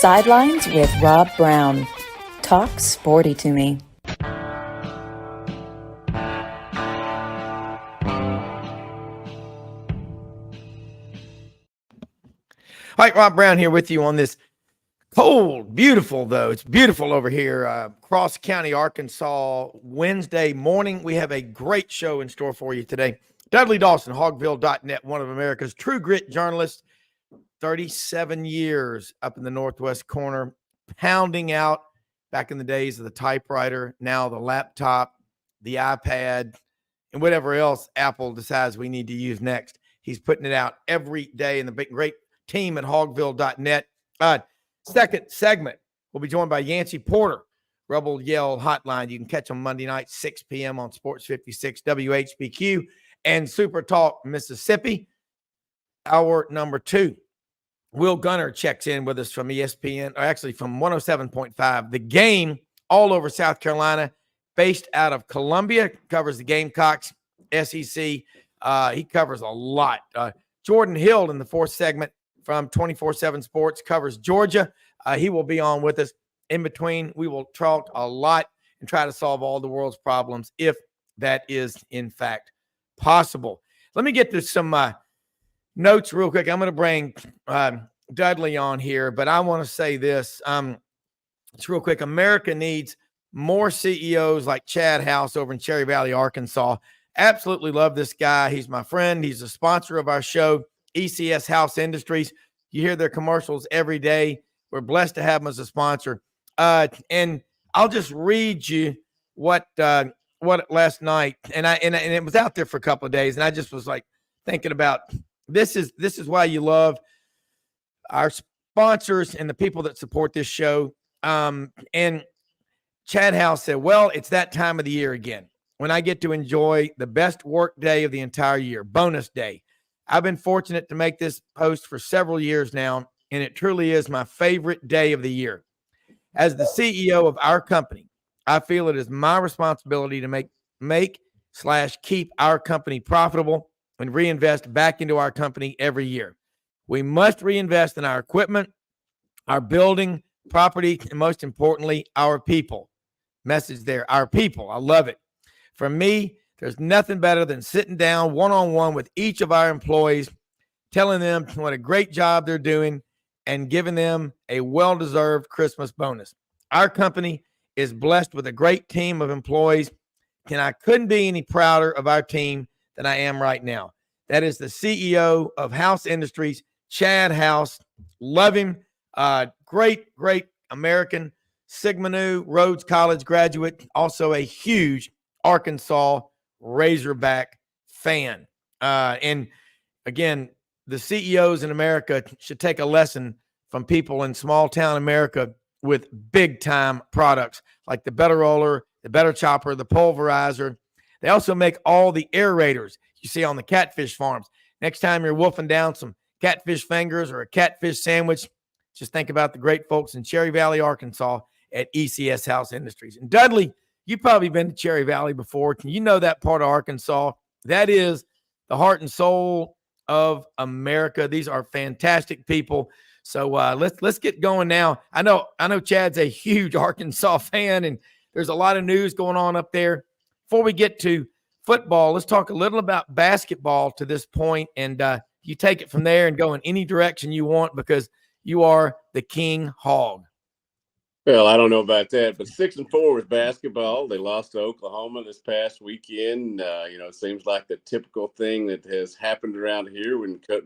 Sidelines with Rob Browne. Talk sporty to me. All right, Rob Browne here with you on this cold, beautiful, though. It's beautiful over here, Cross County, Arkansas, Wednesday morning. We have a great show in store for you today. Dudley Dawson, Hogville.net, one of America's true grit journalists, 37 years up in the Northwest corner, pounding out back in the days of the typewriter, now the laptop, the iPad, and whatever else Apple decides we need to use next. He's putting it out every day in the big, great team at Hogville.net. Second segment, we'll be joined by Yancy Porter, Rebel Yell Hotline. You can catch on Monday night, 6 p.m. on Sports 56 WHBQ and Super Talk Mississippi. Hour number 2. Will Gunter checks in with us from ESPN, or actually from 107.5. The Game, all over South Carolina, based out of Columbia, covers the Gamecocks, SEC. He covers a lot. Jordan Hill in the fourth segment from 24/7 Sports covers Georgia. He will be on with us. In between, we will talk a lot and try to solve all the world's problems if that is, in fact, possible. Let me get to some notes real quick. I'm going to bring Dudley on here, but I want to say this. It's real quick. America needs more CEOs like Chad House over in Cherry Valley, Arkansas. Absolutely love this guy. He's my friend. He's a sponsor of our show, ECS House Industries. You hear their commercials every day. We're blessed to have him as a sponsor. And I'll just read you what last night, and it was out there for a couple of days, and I just was like thinking about this is why you love our sponsors and the people that support this show. And Chad House said, well, it's that time of the year again when I get to enjoy the best work day of the entire year, bonus day. I've been fortunate to make this post for several years now, and it truly is my favorite day of the year. As the CEO of our company, I feel it is my responsibility to make/keep our company profitable and reinvest back into our company every year. We must reinvest in our equipment, our building, property, and most importantly, our people. Message there, our people. I love it. For me, there's nothing better than sitting down one-on-one with each of our employees, telling them what a great job they're doing and giving them a well-deserved Christmas bonus. Our company is blessed with a great team of employees, and I couldn't be any prouder of our team than I am right now. That is the CEO of House Industries, Chad House. Love him. Great American, Sigma Nu, Rhodes College graduate, also a huge Arkansas Razorback fan. And again, the CEOs in America should take a lesson from people in small town America with big time products like the Better Roller, the Better Chopper, the Pulverizer. They also make all the aerators you see on the catfish farms. Next time you're wolfing down some catfish fingers or a catfish sandwich, just think about the great folks in Cherry Valley, Arkansas at ECS House Industries. And Dudley, you've probably been to Cherry Valley before. You know that part of Arkansas. That is the heart and soul of America. These are fantastic people. So let's get going now. I know Chad's a huge Arkansas fan, and there's a lot of news going on up there. Before we get to football, let's talk a little about basketball to this point, and you take it from there and go in any direction you want because you are the king hog. Well, I don't know about that, but 6-4 with basketball. They lost to Oklahoma this past weekend. It seems like the typical thing that has happened around here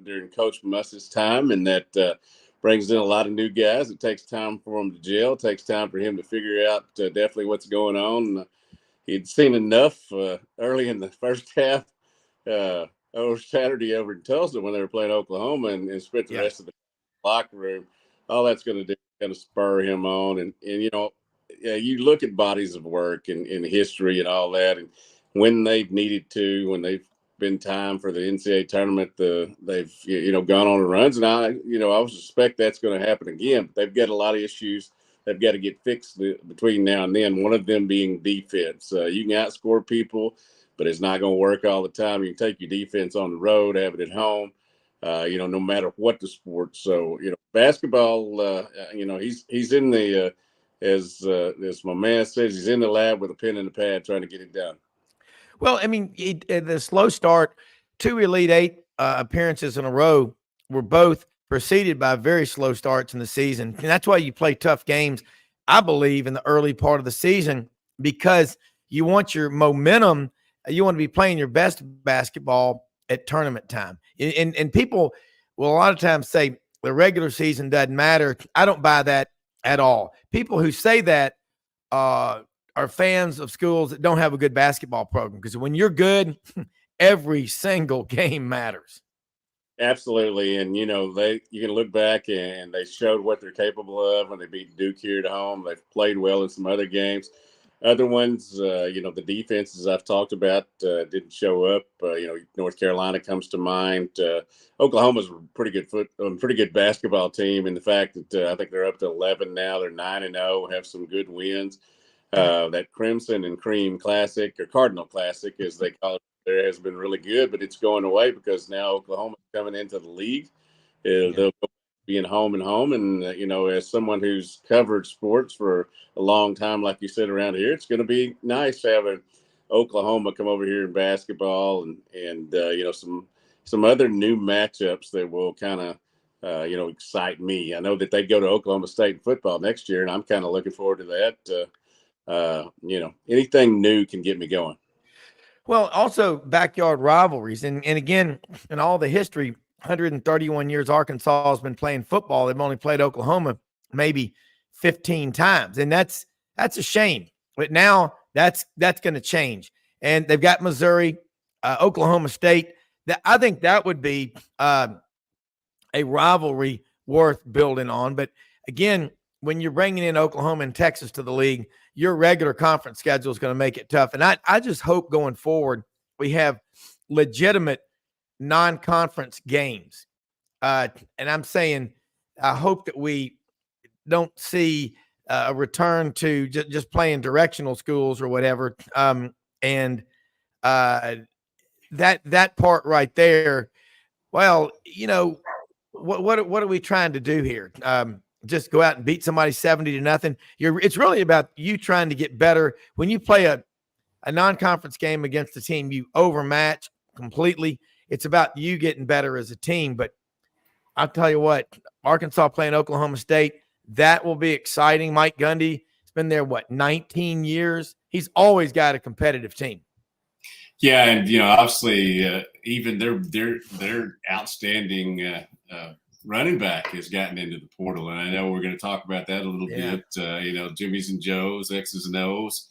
during Coach Muss's time, and that brings in a lot of new guys. It takes time for them to gel. It takes time for him to figure out definitely what's going on. He'd seen enough early in the first half over Saturday over in Tulsa when they were playing Oklahoma and spent the rest of the locker room. All that's going to do is kind of spur him on. And you look at bodies of work and history and all that. And when they've needed to, when they've been time for the NCAA tournament, they've gone on runs. And I suspect that's going to happen again. But they've got a lot of issues they've got to get fixed between now and then, one of them being defense. You can outscore people, but it's not going to work all the time. You can take your defense on the road, have it at home. no matter what the sport. So, basketball, he's in the, as my man says, he's in the lab with a pen and a pad trying to get it done. Well, I mean, the slow start, 2 Elite 8 appearances in a row were both preceded by very slow starts in the season. And that's why you play tough games, I believe, in the early part of the season, because you want your momentum. You want to be playing your best basketball at tournament time. And people will a lot of times say the regular season doesn't matter. I don't buy that at all. People who say that are fans of schools that don't have a good basketball program, because when you're good, every single game matters. Absolutely. And, you can look back and they showed what they're capable of when they beat Duke here at home. They've played well in some other games. Other ones, the defenses I've talked about didn't show up. North Carolina comes to mind. Oklahoma's a pretty good basketball team. And the fact that I think they're up to 11 now, they're 9-0, have some good wins. That Crimson and Cream Classic, or Cardinal Classic, as they call it, there has been really good, but it's going away because now Oklahoma's coming into the league. They'll go being home and home. And, as someone who's covered sports for a long time, like you said, around here, it's going to be nice having Oklahoma come over here in basketball and some other new matchups that will kind of, excite me. I know that they go to Oklahoma State in football next year, and I'm kind of looking forward to that. Anything new can get me going. Well, also backyard rivalries. And again, in all the history, 131 years Arkansas has been playing football. They've only played Oklahoma maybe 15 times. And that's a shame. But now that's going to change. And they've got Missouri, Oklahoma State. I think that would be a rivalry worth building on. But again, when you're bringing in Oklahoma and Texas to the league, your regular conference schedule is going to make it tough. And I just hope going forward we have legitimate non-conference games. And I'm saying I hope that we don't see a return to just playing directional schools or whatever. And that part right there, well, what are we trying to do here? Just go out and beat somebody 70-0. It's really about you trying to get better. When you play a non-conference game against a team you overmatch completely, it's about you getting better as a team. But I'll tell you what, Arkansas playing Oklahoma State, that will be exciting. Mike Gundy has been there, 19 years? He's always got a competitive team. Yeah, and obviously, even their outstanding running back has gotten into the portal, and I know we're going to talk about that a little bit. Jimmys and Joes, X's and O's,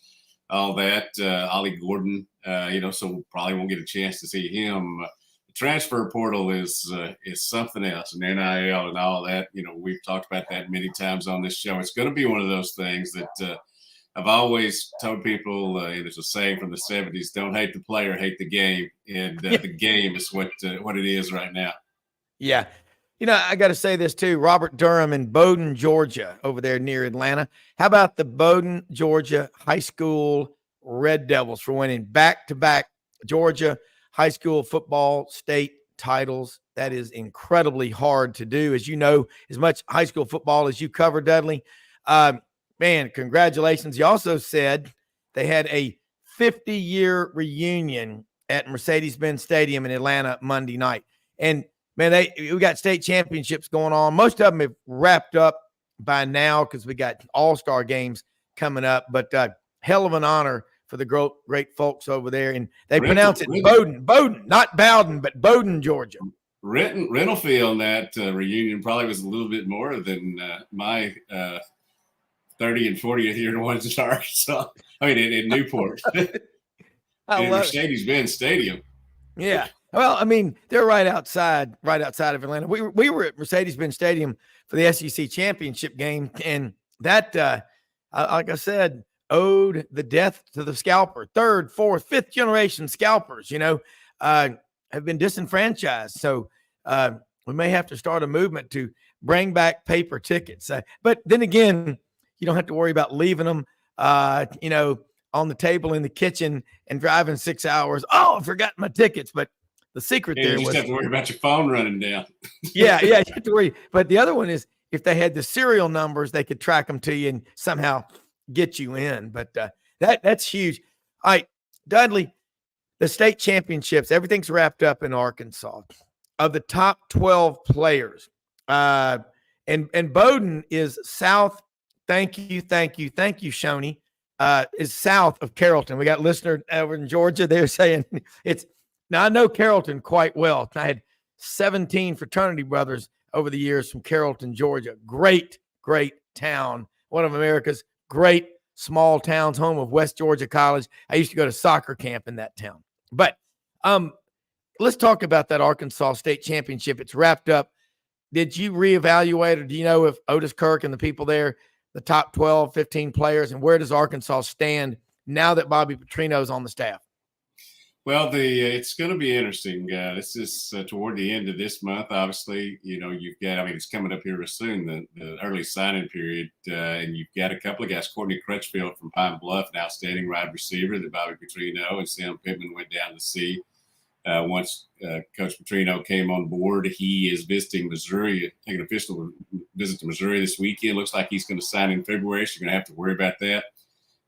all that. Ollie Gordon, so we probably won't get a chance to see him. The transfer portal is something else, and NIL and all that. We've talked about that many times on this show. It's going to be one of those things that I've always told people, and it's a saying from the 70s: don't hate the player, hate the game. And the game is what it is right now. Yeah. I got to say this too. Robert Durham in Bowdoin, Georgia, over there near Atlanta. How about the Bowdoin, Georgia high school Red Devils for winning back-to-back Georgia high school football state titles? That is incredibly hard to do. As you know, as much high school football as you cover, Dudley. Man, congratulations. You also said they had a 50-year reunion at Mercedes-Benz Stadium in Atlanta Monday night. And man, we got state championships going on. Most of them have wrapped up by now because we got all-star games coming up. But hell of an honor for the great folks over there. And they pronounce it Bowdoin, not Bowden, but Bowdoin, Georgia. Rental fee on that reunion probably was a little bit more than my 30 and 40th year ones in Arkansas. I mean, in Newport. In Mercedes-Benz Stadium. Yeah. Well, I mean, they're right outside of Atlanta. We were at Mercedes-Benz Stadium for the SEC championship game, and that, like I said, owed the death to the scalper. Third, fourth, fifth generation scalpers, have been disenfranchised. So we may have to start a movement to bring back paper tickets. But then again, you don't have to worry about leaving them, on the table in the kitchen and driving 6 hours. Oh, I forgot my tickets. But the secret Yeah, there you just was have to worry about your phone running down. yeah, you have to worry. But the other one is if they had the serial numbers, they could track them to you and somehow get you in. But that's huge. All right, Dudley, the state championships, everything's wrapped up in Arkansas. Of the top 12 players, and Bowdoin is south. Thank you, Shoney. Is south of Carrollton. We got listener over in Georgia. They're saying it's now. I know Carrollton quite well. I had 17 fraternity brothers over the years from Carrollton, Georgia. Great town. One of America's great small towns, home of West Georgia College. I used to go to soccer camp in that town. But let's talk about that Arkansas State Championship. It's wrapped up. Did you reevaluate, or do you know if Otis Kirk and the people there, the top 12, 15 players, and where does Arkansas stand now that Bobby Petrino's on the staff? Well, it's going to be interesting. This is toward the end of this month. Obviously, you've got, it's coming up here soon, the early signing period, and you've got a couple of guys. Courtney Crutchfield from Pine Bluff, an outstanding wide receiver that Bobby Petrino and Sam Pittman went down to see. Once Coach Petrino came on board, he is visiting Missouri, taking an official visit to Missouri this weekend. Looks like he's going to sign in February, so you're going to have to worry about that.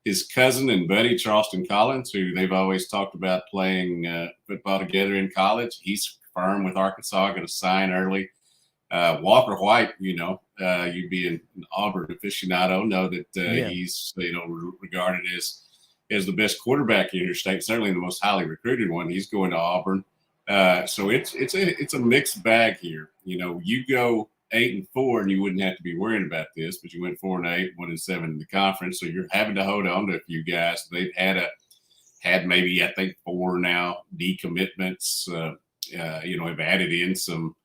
His cousin and buddy, Charleston Collins, who they've always talked about playing football together in college, he's firm with Arkansas, going to sign early. Walker White, you being an Auburn aficionado, know that he's regarded as the best quarterback in your state, certainly the most highly recruited one. He's going to Auburn. So it's a mixed bag here. You go 8-4 and you wouldn't have to be worrying about this, but you went 4-8, 1-7 in the conference. So you're having to hold on to a few guys. They've had maybe, I think, 4 now decommitments, have added in some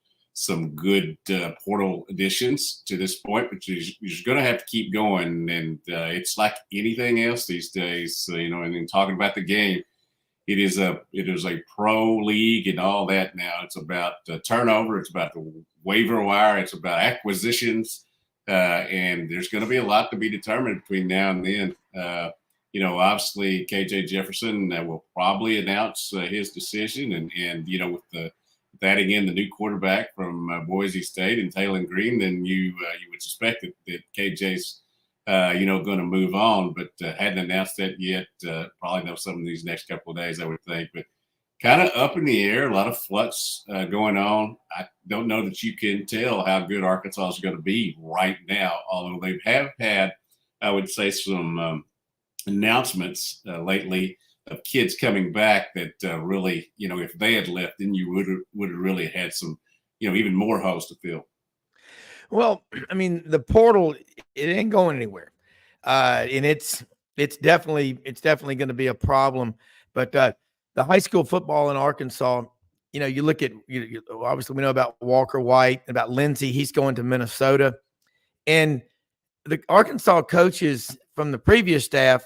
good portal additions to this point, but you're going to have to keep going. And it's like anything else these days, and then talking about the game, it is a pro league and all that now. It's about turnover. It's about the waiver wire. It's about acquisitions. And there's going to be a lot to be determined between now and then. Obviously KJ Jefferson will probably announce his decision and with adding in the new quarterback from Boise State and Taylor Green, then you would suspect that KJ's going to move on, but hadn't announced that yet. Probably know some of these next couple of days, I would think. But kind of up in the air, a lot of flux going on. I don't know that you can tell how good Arkansas is going to be right now, although they have had, I would say, some announcements lately of kids coming back that really, if they had left, then you would have really had some, even more holes to fill. Well, the portal, it ain't going anywhere. And it's definitely going to be a problem. But the high school football in Arkansas, you look at, obviously we know about Walker White, about Lindsey, he's going to Minnesota. And the Arkansas coaches from the previous staff,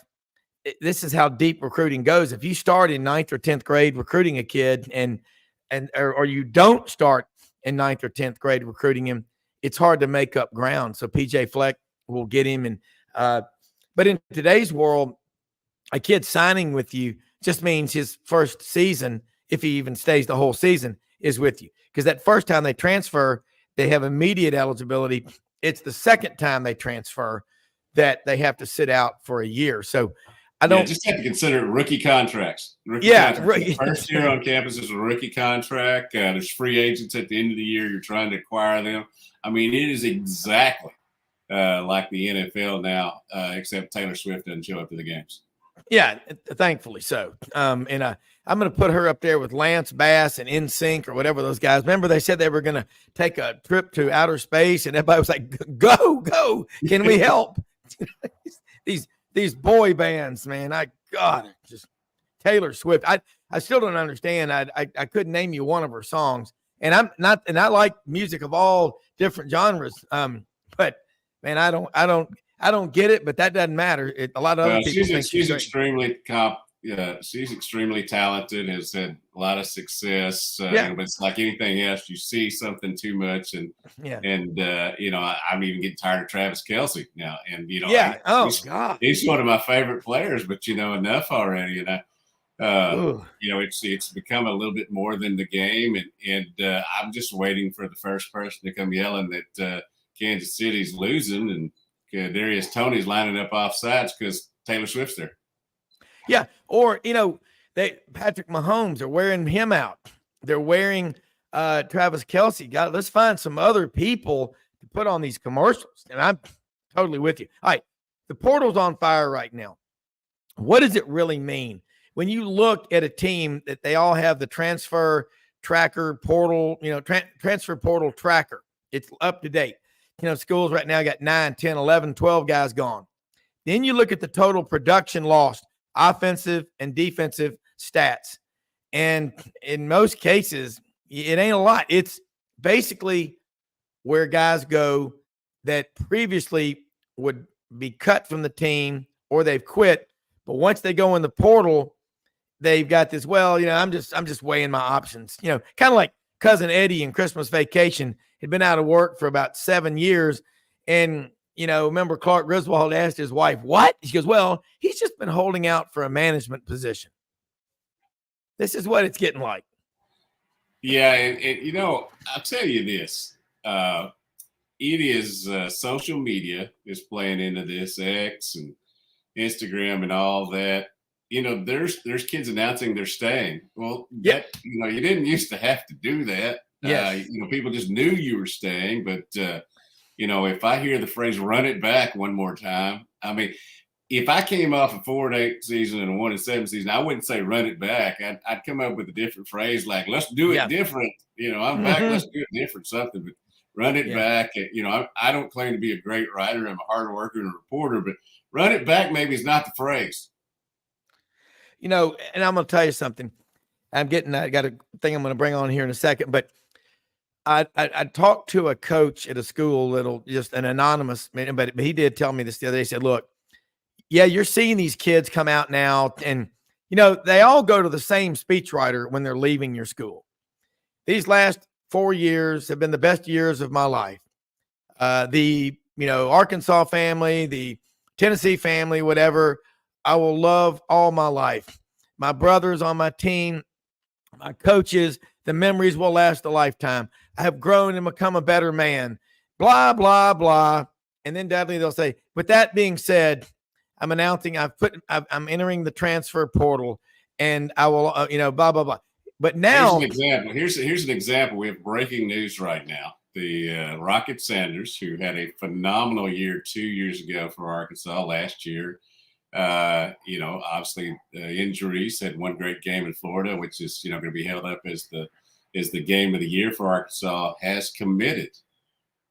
this is how deep recruiting goes. If you start in 9th or 10th grade recruiting a kid or you don't start in 9th or 10th grade recruiting him, it's hard to make up ground. So PJ Fleck will get him. And but in today's world, a kid signing with you just means his first season, if he even stays the whole season, is with you. Because that first time they transfer, they have immediate eligibility. It's the second time they transfer that they have to sit out for a year. So I don't just have to consider rookie contracts. Rookie. First year on campus is a rookie contract. There's free agents at the end of the year. You're trying to acquire them. It is exactly like the NFL now, except Taylor Swift doesn't show up to the games. Yeah, thankfully so. And I'm going to put her up there with Lance Bass and NSYNC or whatever those guys. Remember, they said they were going to take a trip to outer space, and everybody was like, "Go! Can we help?" These boy bands, man. Just Taylor Swift. I still don't understand. I couldn't name you one of her songs, and I like music of all different genres. But man, I don't get it. But that doesn't matter. A lot of other people think she's extremely she's extremely talented. Has had a lot of success. But it's like anything else. You see something too much, and I'm even getting tired of Travis Kelce now. And God, he's one of my favorite players. But enough already. And It's become a little bit more than the game, and I'm just waiting for the first person to come yelling that Kansas City's losing and Darius Toney's lining up off sides because Taylor Swift's there. Yeah, or Patrick Mahomes are wearing him out. They're wearing Travis Kelce. Let's find some other people to put on these commercials. And I'm totally with you. All right, the portal's on fire right now. What does it really mean? When you look at a team that they all have the transfer tracker portal, transfer portal tracker, it's up to date. Schools right now got 9, 10, 11, 12 guys gone. Then you look at the total production lost, offensive and defensive stats. And in most cases, it ain't a lot. It's basically where guys go that previously would be cut from the team or they've quit. But once they go in the portal, they've got this, I'm just weighing my options. Kind of like Cousin Eddie in Christmas Vacation had been out of work for about 7 years. And, remember Clark Griswold asked his wife, what? She goes, well, he's just been holding out for a management position. This is what it's getting like. Yeah. And I'll tell you this, it is social media is playing into this, X and Instagram and all that. There's kids announcing they're staying. Well, you didn't used to have to do that. Yes. People just knew you were staying. But, if I hear the phrase run it back one more time, I mean, if I came off a 4-8 season and a 1-7 season, I wouldn't say run it back. I'd come up with a different phrase like, let's do it different. I'm back. Let's do it different, something. But run it back. I don't claim to be a great writer. I'm a hard worker and a reporter, but run it back maybe is not the phrase. And I'm going to tell you something. I got a thing I'm going to bring on here in a second, but I talked to a coach at a school just an anonymous, but he did tell me this the other day. He said, look, yeah, you're seeing these kids come out now and, they all go to the same speechwriter when they're leaving your school. These last 4 years have been the best years of my life. The Arkansas family, the Tennessee family, whatever, I will love all my life. My brothers on my team, my coaches, the memories will last a lifetime. I have grown and become a better man, blah, blah, blah. And then Dudley, they'll say, with that being said, I'm announcing I'm entering the transfer portal and I will, blah, blah, blah. But now here's an example. Here's an example. We have breaking news right now. The Rocket Sanders, who had a phenomenal year 2 years ago for Arkansas last year, obviously injuries, had one great game in Florida, which is, going to be held up as the game of the year for Arkansas, has committed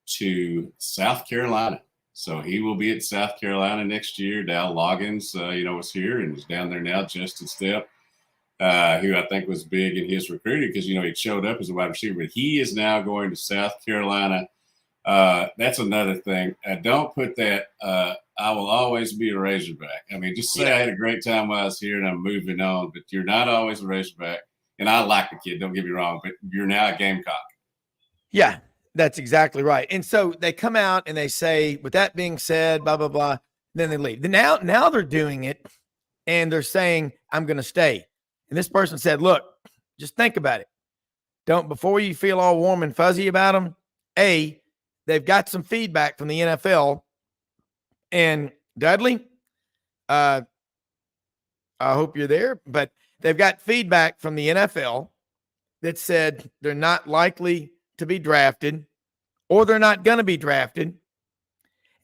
to South Carolina. So he will be at South Carolina next year. Dal Loggins, was here and is down there now. Justin Stepp, who I think was big in his recruiting because, he showed up as a wide receiver, but he is now going to South Carolina. That's another thing. Don't put that, I will always be a Razorback. I mean, just say I had a great time while I was here and I'm moving on, but you're not always a Razorback. And I like the kid, don't get me wrong, but you're now a Gamecock. Yeah, that's exactly right. And so they come out and they say, with that being said, blah, blah, blah, then they leave. Now they're doing it and they're saying, I'm going to stay. And this person said, look, just think about it. Before you feel all warm and fuzzy about them, they've got some feedback from the NFL. And Dudley, I hope you're there, but they've got feedback from the NFL that said they're not likely to be drafted or they're not going to be drafted.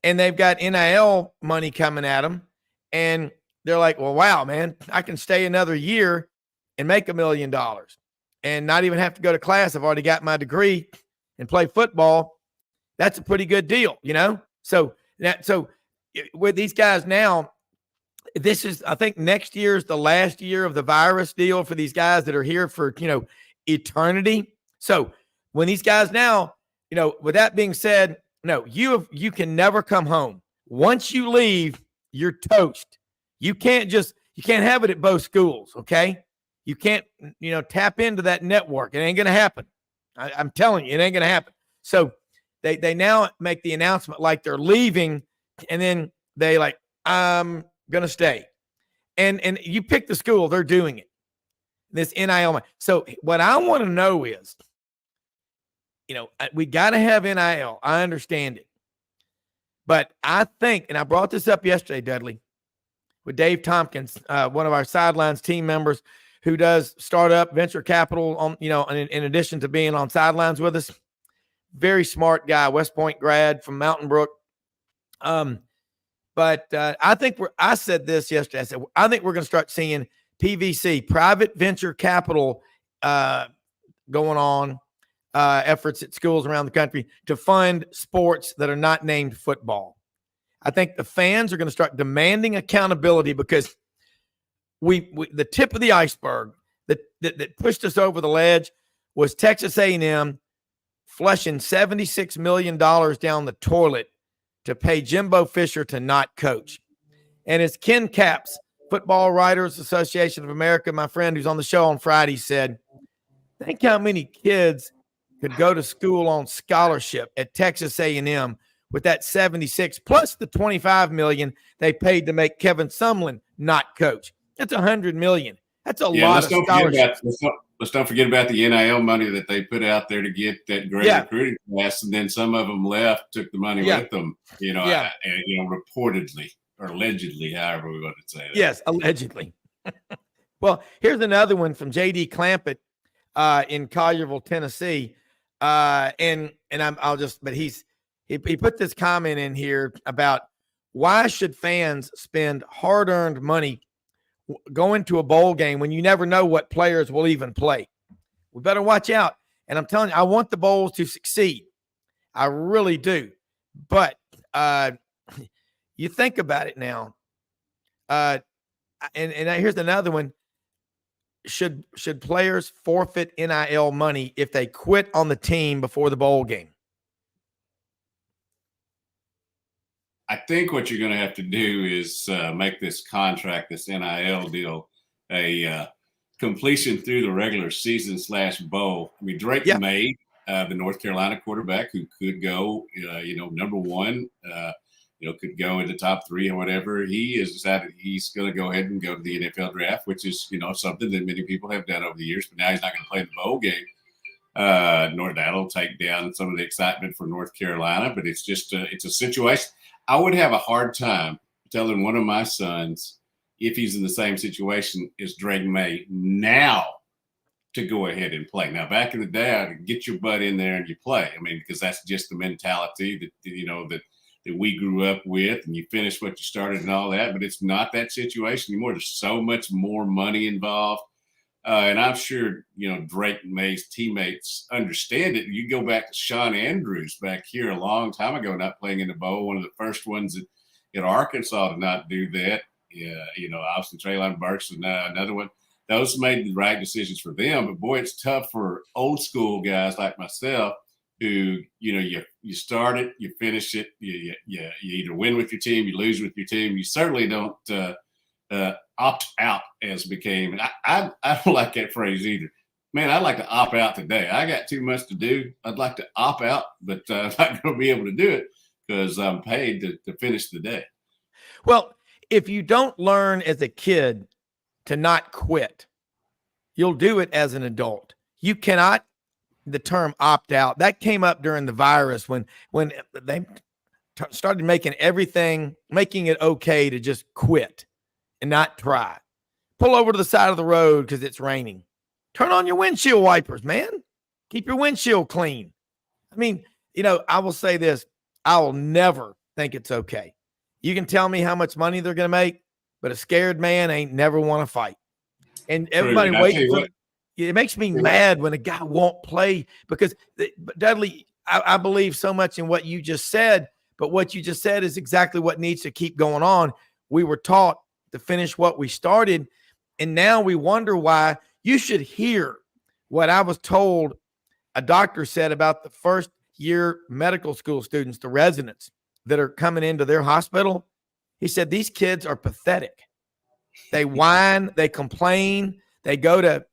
And they've got NIL money coming at them. And they're like, well, wow, man, I can stay another year and make $1 million and not even have to go to class. I've already got my degree and play football. That's a pretty good deal, So with these guys now, I think next year is the last year of the virus deal for these guys that are here for, eternity. So when these guys now, with that being said, no, you can never come home. Once you leave, you're toast. You can't have it at both schools. Okay. You can't, tap into that network. It ain't going to happen. I'm telling you, it ain't going to happen. So they now make the announcement like they're leaving and then they like, I'm going to stay. And you pick the school, they're doing it. this NIL money. So what I want to know is, we got to have NIL. I understand it. But I think, and I brought this up yesterday, Dudley, with Dave Tompkins, one of our Sidelines team members who does startup venture capital on, in addition to being on Sidelines with us. Very smart guy, West Point grad from Mountain Brook. But I think I said this yesterday. I said, I think we're going to start seeing PVC, private venture capital, going on, efforts at schools around the country to fund sports that are not named football. I think the fans are going to start demanding accountability because the tip of the iceberg that pushed us over the ledge was Texas A&M flushing $76 million down the toilet to pay Jimbo Fisher to not coach. And as Ken Capps, Football Writers Association of America, my friend who's on the show on Friday, said, think how many kids could go to school on scholarship at Texas A&M with that 76 plus the 25 million they paid to make Kevin Sumlin not coach. That's $100 million. That's a lot of scholarships. Let's don't forget about the NIL money that they put out there to get that great recruiting class, and then some of them left, took the money with them. Reportedly or allegedly, however we want to say that. Yes, allegedly. Well, here's another one from J.D. Clampett in Collierville, Tennessee, he put this comment in here about why should fans spend hard-earned money going to a bowl game when you never know what players will even play. We better watch out. And I'm telling you, I want the Bowls to succeed. I really do. But you think about it now. And here's another one. Should players forfeit NIL money if they quit on the team before the bowl game? I think what you're going to have to do is make this contract, this NIL deal, a completion through the regular season / bowl. I mean, Drake May, the North Carolina quarterback who could go, number one, could go in the top 3 or whatever. He has decided he's going to go ahead and go to the NFL draft, which is, something that many people have done over the years. But now he's not going to play in the bowl game. Nor that'll take down some of the excitement for North Carolina. But it's just it's a situation. I would have a hard time telling one of my sons, if he's in the same situation as Drake May now, to go ahead and play. Now, back in the day, I'd get your butt in there and you play. I mean, because that's just the mentality that we grew up with, and you finish what you started and all that. But it's not that situation anymore. There's so much more money involved. And I'm sure, Drake May's teammates understand it. You go back to Sean Andrews back here a long time ago, not playing in the bowl, one of the first ones at Arkansas to not do that. Austin Traylon Burks was another one. Those made the right decisions for them. But, boy, it's tough for old school guys like myself who, you start it, you finish it, you either win with your team, you lose with your team. You certainly don't opt out, as became. I don't like that phrase either. Man, I'd like to opt out today. I got too much to do. I'd like to opt out, but I'm not going to be able to do it because I'm paid to finish the day. Well, if you don't learn as a kid to not quit, you'll do it as an adult. You cannot. The term opt out, that came up during the virus when they started making it okay to just quit and not try. Pull over to the side of the road because it's raining. Turn on your windshield wipers, man. Keep your windshield clean. I mean, I will say this. I will never think it's okay. You can tell me how much money they're going to make, but a scared man ain't never want to fight. And everybody waits for it. Makes me mad when a guy won't play because, Dudley, I believe so much in what you just said, but what you just said is exactly what needs to keep going on. We were taught to finish what we started, and now we wonder why. You should hear what I was told a doctor said about the first-year medical school students, the residents that are coming into their hospital. He said these kids are pathetic. They whine, they complain. They go to,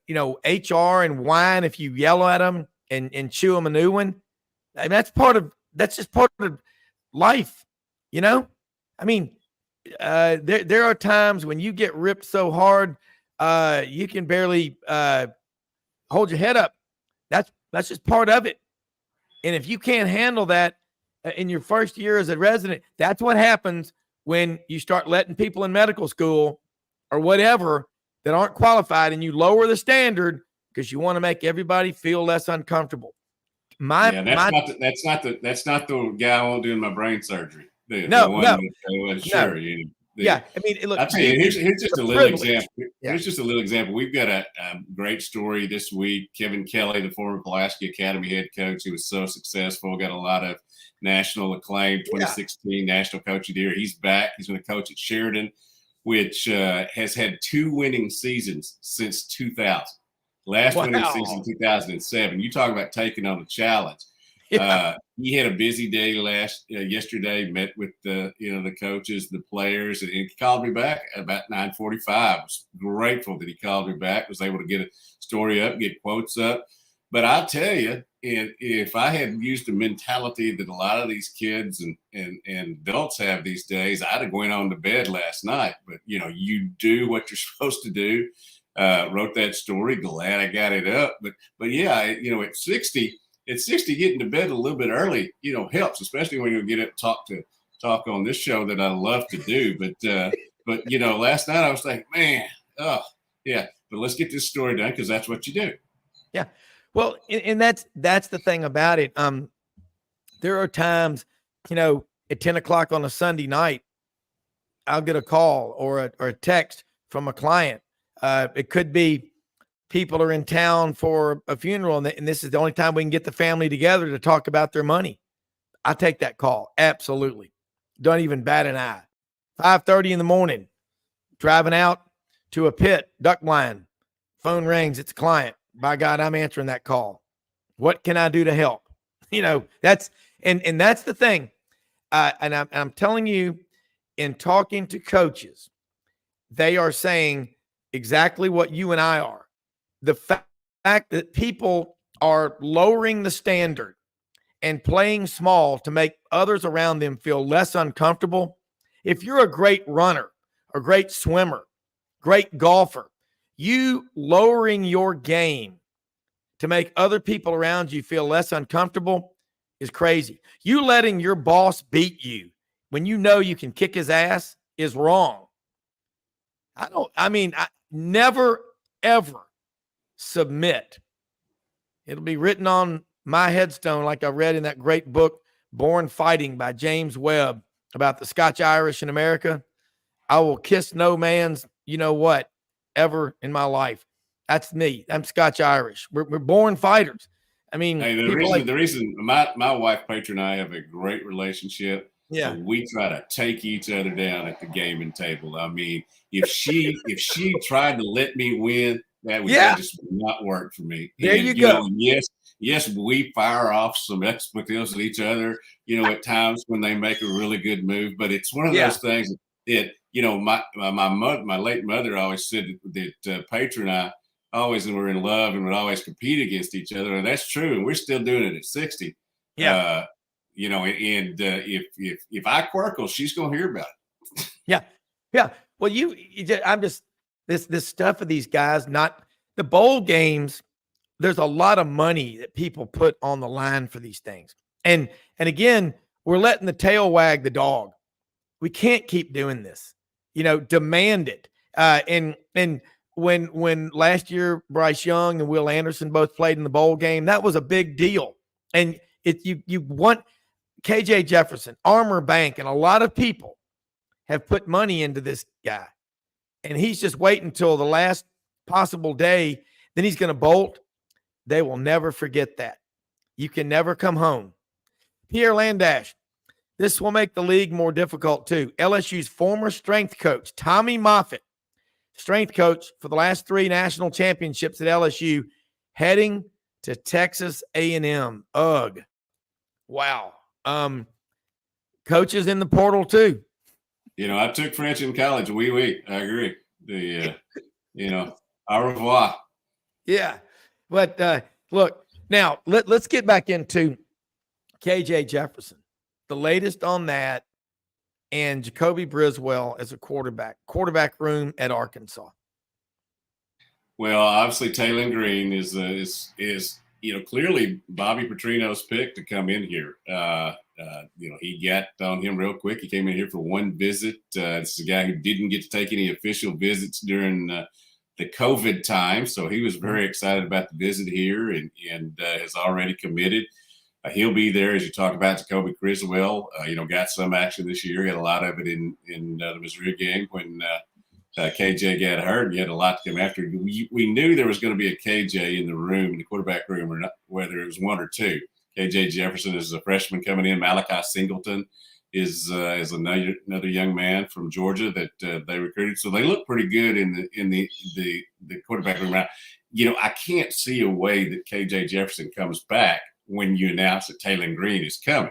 HR and whine if you yell at them and chew them a new one. I mean, that's just part of life, I mean, there are times when you get ripped so hard you can barely hold your head up. That's just part of it. And if you can't handle that in your first year as a resident, that's what happens when you start letting people in medical school or whatever that aren't qualified, and you lower the standard because you want to make everybody feel less uncomfortable. That's not the guy I want doing my brain surgery. No. Sure. Yeah, I mean, look. I'll tell you, here's just a little example. Yeah. Here's just a little example. We've got a great story this week. Kevin Kelly, the former Pulaski Academy head coach, who was so successful, got a lot of national acclaim, 2016 National Coach of the Year. He's back. He's going to coach at Sheridan, which has had 2 winning seasons since 2000. Last winning season, 2007. You talk about taking on a challenge. Yeah. He had a busy day yesterday, met with the coaches, the players, and he called me back about 9:45. I was grateful that he called me back, was able to get a story up, get quotes up. But I'll tell you, if I had used the mentality that a lot of these kids and adults have these days, I'd have went on to bed last night. But, you do what you're supposed to do. Wrote that story. Glad I got it up. But yeah, at 60, getting to bed a little bit early, helps, especially when you get up to talk on this show that I love to do. But last night I was like, man, but let's get this story done because that's what you do. Yeah. Well, and that's the thing about it. There are times, at 10 o'clock on a Sunday night, I'll get a call or a text from a client. It could be people are in town for a funeral, and this is the only time we can get the family together to talk about their money. I take that call. Absolutely. Don't even bat an eye. 5:30 in the morning, driving out to a pit, duck line, phone rings. It's a client. By God, I'm answering that call. What can I do to help? That's the thing. And I'm telling you, in talking to coaches, they are saying exactly what you and I are. The fact that people are lowering the standard and playing small to make others around them feel less uncomfortable. If you're a great runner, a great swimmer, great golfer, you lowering your game to make other people around you feel less uncomfortable is crazy. You letting your boss beat you when you know you can kick his ass is wrong. I never, ever submit. It'll be written on my headstone like I read in that great book, Born Fighting by James Webb, about the Scotch-Irish in America. I will kiss no man's ever in my life. That's me. I'm Scotch-Irish. We're born fighters. I mean, hey, the reason my wife Petra and I have a great relationship. Yeah, we try to take each other down at the gaming table. I mean, if she tried to let me win, that just would not work for me. There you go. Yes, we fire off some expletives at each other, at times when they make a really good move. But it's one of those things that, my late mother always said that Petra and I always were in love and would always compete against each other. And that's true. And we're still doing it at 60. Yeah. If I quirkle, she's going to hear about it. Yeah. Yeah. Well, I'm just, this stuff of these guys, not the bowl games. There's a lot of money that people put on the line for these things. And again, we're letting the tail wag the dog. We can't keep doing this, demand it. And when last year, Bryce Young and Will Anderson both played in the bowl game, that was a big deal. And you want KJ Jefferson, Armor Bank, and a lot of people have put money into this guy. And he's just waiting until the last possible day. Then he's going to bolt. They will never forget that. You can never come home. Pierre Landash, this will make the league more difficult too. LSU's former strength coach, Tommy Moffitt, strength coach for the last 3 national championships at LSU, heading to Texas A&M. Ugh. Wow. Coaches in the portal too. I took French in college. Oui. I agree. Au revoir. Yeah. But look, now let's get back into KJ Jefferson. The latest on that, and Jacoby Briswell as a quarterback room at Arkansas. Well, obviously Taylor Green is clearly Bobby Petrino's pick to come in here. He got on him real quick. He came in here for one visit. It's a guy who didn't get to take any official visits during the COVID time, so he was very excited about the visit here and has already committed. He'll be there, as you talked about. Jacoby Criswell, got some action this year. Got a lot of it in the Missouri game when KJ got hurt. And he had a lot to come after. We knew there was going to be a KJ in the room, in the quarterback room, or not, whether it was one or two. KJ Jefferson is a freshman coming in. Malachi Singleton is another young man from Georgia that they recruited. So they look pretty good in the quarterback room. Now, I can't see a way that KJ Jefferson comes back when you announce that Taylor Green is coming.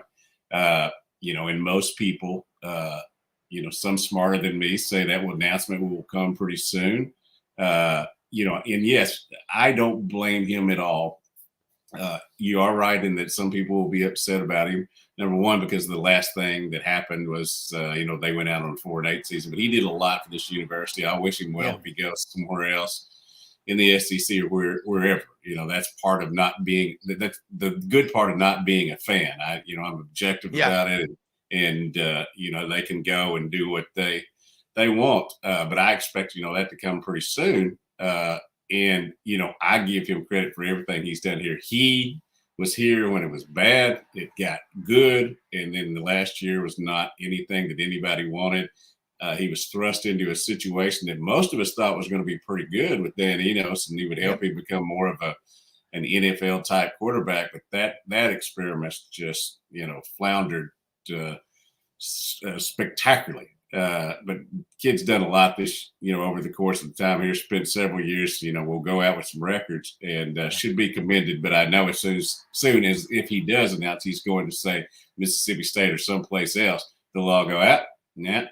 And most people, some smarter than me say that announcement will come pretty soon. And yes, I don't blame him at all. You are right in that some people will be upset about him. Number one, because the last thing that happened was, they went out on a 4-8 season, but he did a lot for this university. I wish him well if he goes somewhere else in the SEC or wherever. That's part of not being – that's the good part of not being a fan. I'm objective about it, and they can go and do what they want. But I expect, that to come pretty soon. And I give him credit for everything he's done here. He was here when it was bad. It got good. And then the last year was not anything that anybody wanted. He was thrust into a situation that most of us thought was going to be pretty good with Dan Enos, and he would help him become more of an NFL type quarterback. But that experiment just, floundered spectacularly. But kid's done a lot this, over the course of the time here, spent several years, will go out with some records and should be commended. But I know as soon as if he does announce he's going to say Mississippi State or someplace else, they'll all go out. Nah.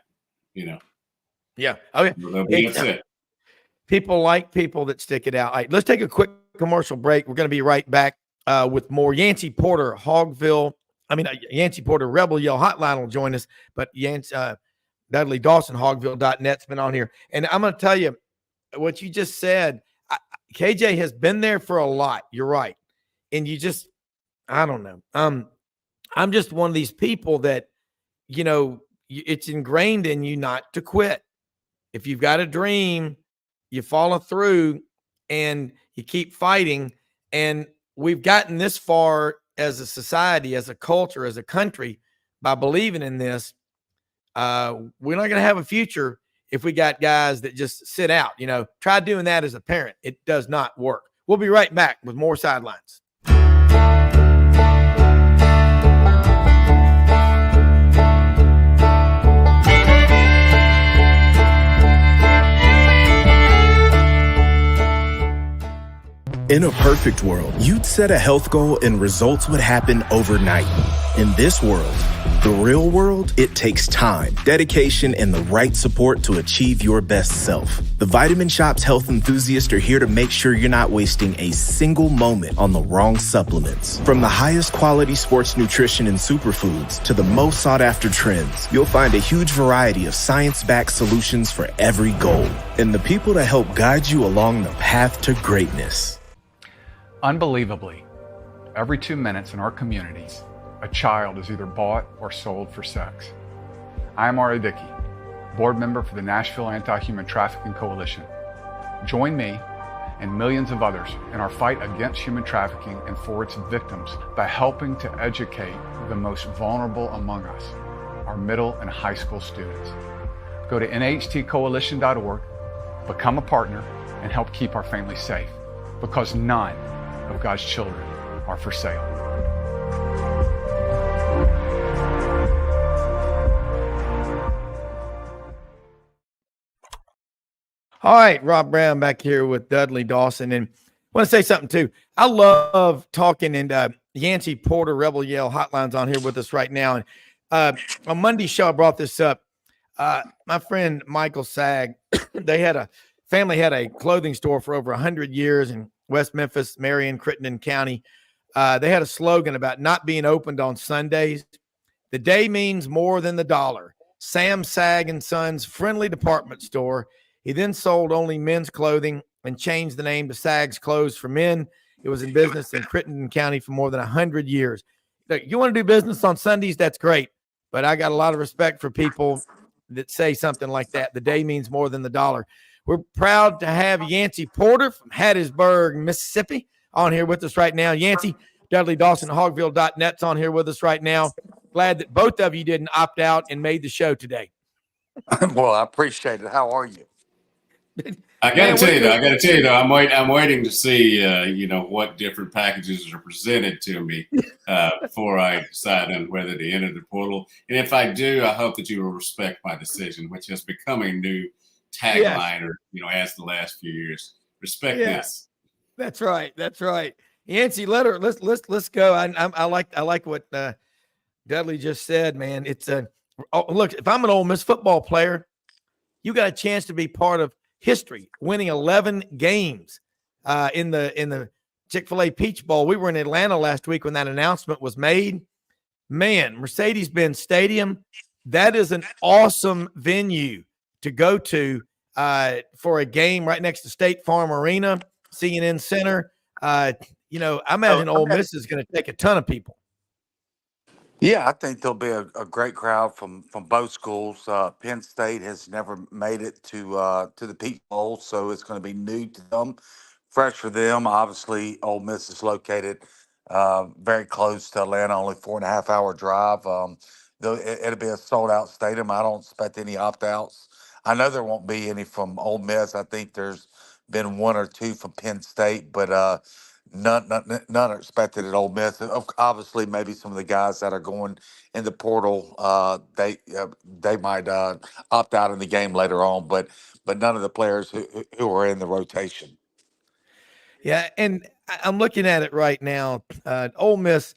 Yeah. Okay. They'll be upset. People like people that stick it out. All right, let's take a quick commercial break. We're going to be right back with more. Yancy Porter, Yancy Porter, Rebel Yell Hotline will join us, but Dudley Dawson, Hogville.net's been on here. And I'm going to tell you what you just said. KJ has been there for a lot. You're right. And I don't know. I'm just one of these people that, it's ingrained in you not to quit. If you've got a dream, you follow through and you keep fighting. And we've gotten this far as a society, as a culture, as a country, by believing in this. We're not going to have a future if we got guys that just sit out. Try doing that as a parent. It does not work. We'll be right back with more Sidelines. In a perfect world, you'd set a health goal and results would happen overnight. In this world, the real world, it takes time, dedication, and the right support to achieve your best self. The Vitamin Shopp's health enthusiasts are here to make sure you're not wasting a single moment on the wrong supplements. From the highest quality sports nutrition and superfoods to the most sought after trends, you'll find a huge variety of science-backed solutions for every goal. And the people to help guide you along the path to greatness. Unbelievably, every 2 minutes in our communities, a child is either bought or sold for sex. I am Ari Dickey, board member for the Nashville Anti-Human Trafficking Coalition. Join me and millions of others in our fight against human trafficking and for its victims by helping to educate the most vulnerable among us, our middle and high school students. Go to nhtcoalition.org, become a partner, and help keep our families safe, because none of God's children are for sale. All right, Rob Browne back here with Dudley Dawson. And I want to say something too. I love talking, and Yancy Porter, Rebel Yell Hotline's on here with us right now. And on Monday's show, I brought this up. My friend Michael Sag, family had a clothing store for over 100 years in West Memphis, Marion, Crittenden County. They had a slogan about not being opened on Sundays. The day means more than the dollar. Sam Sag and Sons friendly department store. He then sold only men's clothing and changed the name to Sags Clothes for Men. It was in business in Crittenden County for more than 100 years. Look, you want to do business on Sundays, that's great. But I got a lot of respect for people that say something like that. The day means more than the dollar. We're proud to have Yancy Porter from Hattiesburg, Mississippi, on here with us right now. Yancy, Dudley, Dawson, Hogville.net's on here with us right now. Glad that both of you didn't opt out and made the show today. Well, I appreciate it. How are you? I got to tell you though, I'm waiting to see, what different packages are presented to me before I decide on whether to enter the portal. And if I do, I hope that you will respect my decision, which has become a new tagline, or as the last few years. Respect this. That's right. That's right. Yancy, let's go. I like what Dudley just said, man. It's look, if I'm an Ole Miss football player, you got a chance to be part of history, winning 11 games in the Chick-fil-A Peach Bowl. We were in Atlanta last week when that announcement was made. Man, Mercedes-Benz Stadium, that is an awesome venue to go to for a game right next to State Farm Arena, CNN Center. I imagine Ole Miss is going to take a ton of people. Yeah, I think there'll be a great crowd from both schools. Penn State has never made it to the Peach Bowl, so it's going to be new to them, fresh for them. Obviously, Ole Miss is located very close to Atlanta, only 4.5 hour drive. It'll be a sold out stadium. I don't expect any opt outs. I know there won't be any from Ole Miss. I think there's been one or two from Penn State, but none are expected at Ole Miss. Obviously, maybe some of the guys that are going in the portal, they might opt out in the game later on, but none of the players who are in the rotation. Yeah, and I'm looking at it right now. Ole Miss,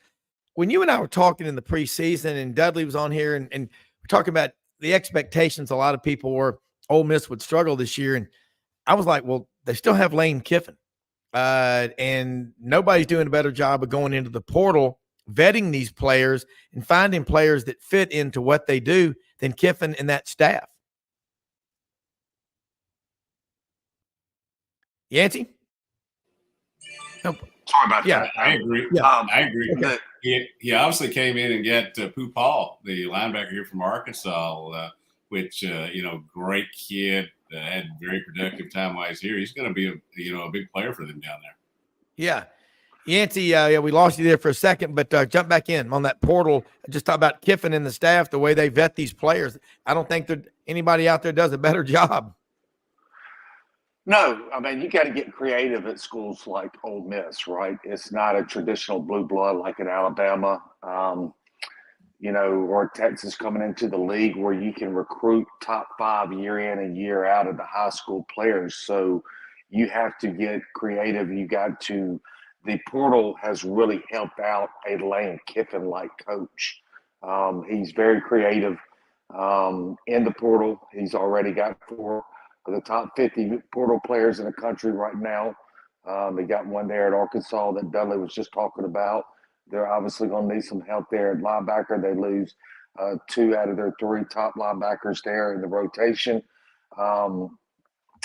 when you and I were talking in the preseason, and Dudley was on here, and we're talking about the expectations, a lot of people were Ole Miss would struggle this year, and I was like, well, they still have Lane Kiffin. And nobody's doing a better job of going into the portal, vetting these players and finding players that fit into what they do than Kiffin and that staff. Yancy? Sorry about that. I agree. Yeah. I agree. Okay. He obviously came in and got Pooh Paul, the linebacker here from Arkansas, which, great kid. Had very productive time while he's here. He's going to be a big player for them down there. Yeah. Yancy, we lost you there for a second, but jump back in on that portal. Just talk about Kiffin and the staff, the way they vet these players. I don't think that anybody out there does a better job. No, I mean, you got to get creative at schools like Ole Miss, right? It's not a traditional blue blood like in Alabama. Or Texas coming into the league where you can recruit top 5 year in and year out of the high school players. So you have to get creative. The portal has really helped out a Lane Kiffin-like coach. He's very creative in the portal. He's already got 4 of the top 50 portal players in the country right now. They got one there at Arkansas that Dudley was just talking about. They're obviously going to need some help there at linebacker. They lose 2 out of their 3 top linebackers there in the rotation.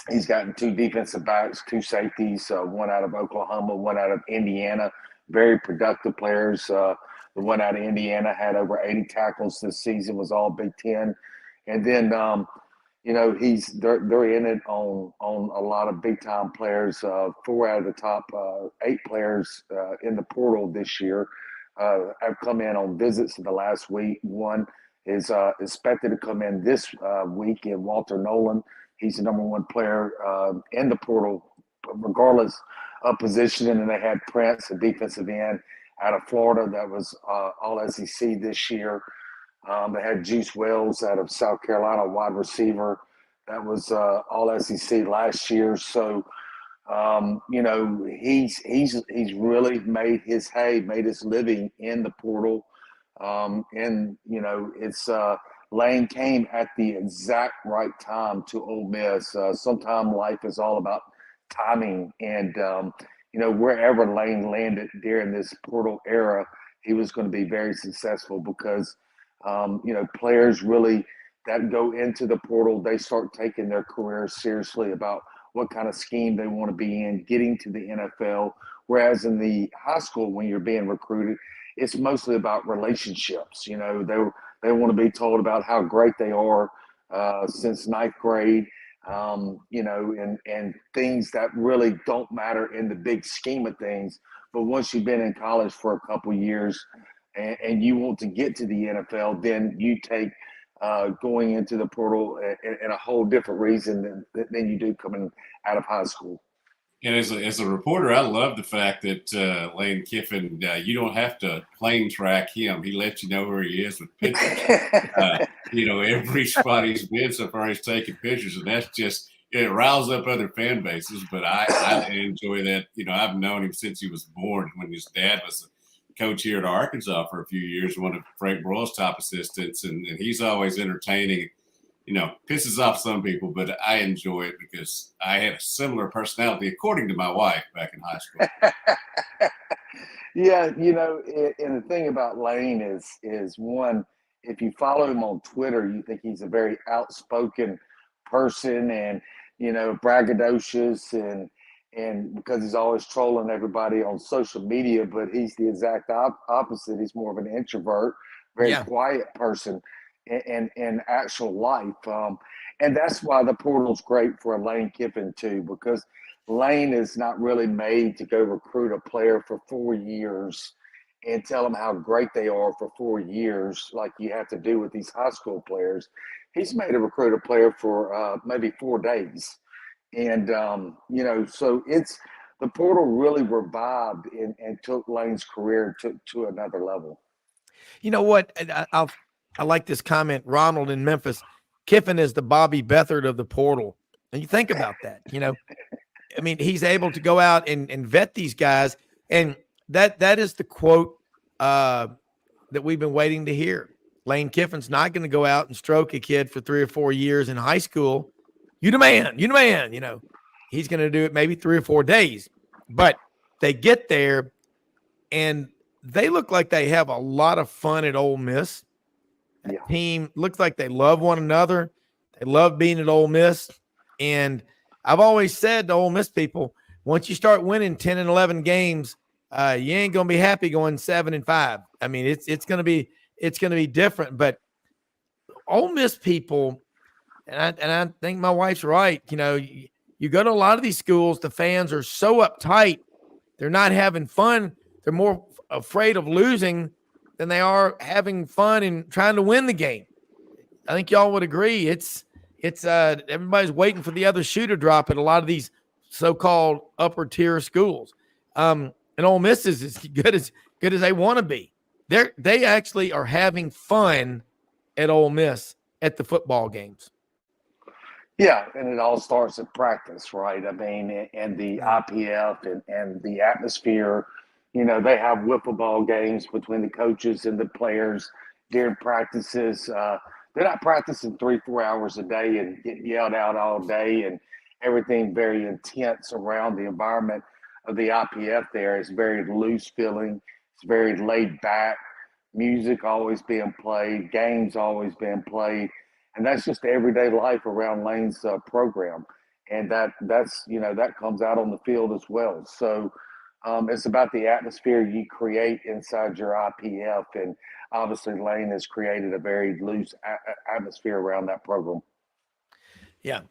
He's gotten 2 defensive backs, 2 safeties, one out of Oklahoma, one out of Indiana. Very productive players. The one out of Indiana had over 80 tackles this season, was all Big Ten. And then, they're in it on a lot of big time players. 4 out of the top 8 players in the portal this year have come in on visits in the last week. One is expected to come in this week in Walter Nolan. He's the number 1 player in the portal, regardless of position. And then they had Prince, a defensive end out of Florida that was all SEC this year. They had Juice Wells out of South Carolina, wide receiver. That was all SEC last year. So, he's really made his living in the portal. It's Lane came at the exact right time to Ole Miss. Sometimes life is all about timing. And, wherever Lane landed during this portal era, he was going to be very successful because players really that go into the portal, they start taking their careers seriously about what kind of scheme they want to be in, getting to the NFL. Whereas in the high school, when you're being recruited, it's mostly about relationships. They want to be told about how great they are since ninth grade, and things that really don't matter in the big scheme of things. But once you've been in college for a couple years and you want to get to the NFL, then you take going into the portal in a whole different reason than you do coming out of high school. And as a reporter, I love the fact that Lane Kiffin, you don't have to plane track him. He lets you know where he is with pictures. Every spot he's been so far, he's taking pictures, and that's just it riles up other fan bases. But I enjoy that. I've known him since he was born. When his dad was a coach here at Arkansas for a few years, one of Frank Broyles' top assistants, and he's always entertaining. Pisses off some people, but I enjoy it because I had a similar personality, according to my wife, back in high school. Yeah, and the thing about Lane is one, if you follow him on Twitter, you think he's a very outspoken person and, braggadocious and because he's always trolling everybody on social media, but he's the exact opposite. He's more of an introvert, very quiet person in actual life. And that's why the portal's great for Lane Kiffin too, because Lane is not really made to go recruit a player for 4 years and tell them how great they are for 4 years, like you have to do with these high school players. He's made to recruit a player for maybe 4 days. And, so it's the portal really revived and took Lane's career to another level. You know what? I like this comment. Ronald in Memphis, Kiffin is the Bobby Beathard of the portal. And you think about that, he's able to go out and vet these guys. And that is the quote that we've been waiting to hear. Lane Kiffin's not going to go out and stroke a kid for 3 or 4 years in high school. You the man. He's going to do it maybe 3 or 4 days. But they get there, and they look like they have a lot of fun at Ole Miss. That team looks like they love one another. They love being at Ole Miss. And I've always said to Ole Miss people, once you start winning 10 and 11 games, you ain't going to be happy going 7-5. It's going to be different. But Ole Miss people, and I think my wife's right. You go to a lot of these schools, the fans are so uptight. They're not having fun. They're more afraid of losing than they are having fun and trying to win the game. I think y'all would agree. It's everybody's waiting for the other shoe to drop at a lot of these so-called upper tier schools. And Ole Miss is as good as they want to be. They actually are having fun at Ole Miss at the football games. Yeah, and it all starts at practice, right? And the IPF and the atmosphere. They have wiffle ball games between the coaches and the players during practices. They're not practicing 3-4 hours a day and getting yelled out all day and everything very intense around the environment of the IPF there. It's very loose feeling. It's very laid back. Music always being played, games always being played. And that's just the everyday life around Lane's program. And that comes out on the field as well. So it's about the atmosphere you create inside your IPF. And obviously Lane has created a very loose atmosphere around that program. Yeah.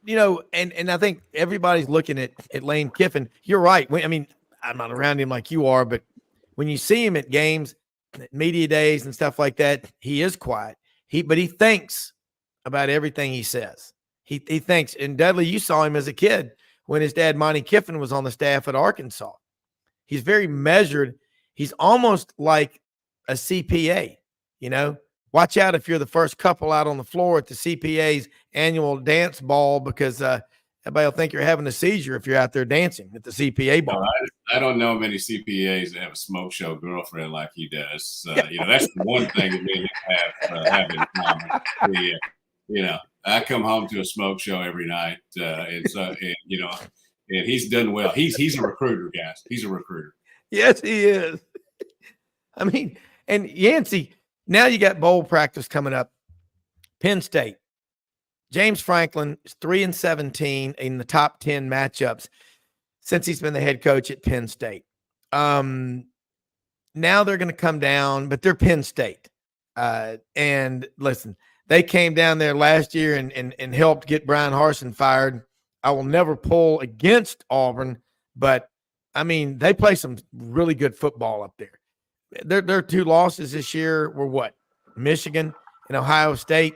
And I think everybody's looking at Lane Kiffin. You're right. I'm not around him like you are, but when you see him at games, media days and stuff like that, he is quiet. But he thinks about everything he says. He thinks. And Dudley, you saw him as a kid when his dad, Monty Kiffin, was on the staff at Arkansas. He's very measured. He's almost like a CPA, Watch out if you're the first couple out on the floor at the CPA's annual dance ball because everybody will think you're having a seizure if you're out there dancing at the CPA ball. I don't know many CPAs that have a smoke show girlfriend like he does. That's the one thing that me have in common. I come home to a smoke show every night, and he's done well. He's a recruiter, guys. He's a recruiter. Yes, he is. And Yancy, now you got bowl practice coming up. Penn State. James Franklin is 3-17 in the top 10 matchups since he's been the head coach at Penn State. Now they're going to come down, but they're Penn State. And listen, they came down there last year and helped get Brian Harsin fired. I will never pull against Auburn, but I mean, they play some really good football up there. Their two losses this year were what? Michigan and Ohio State.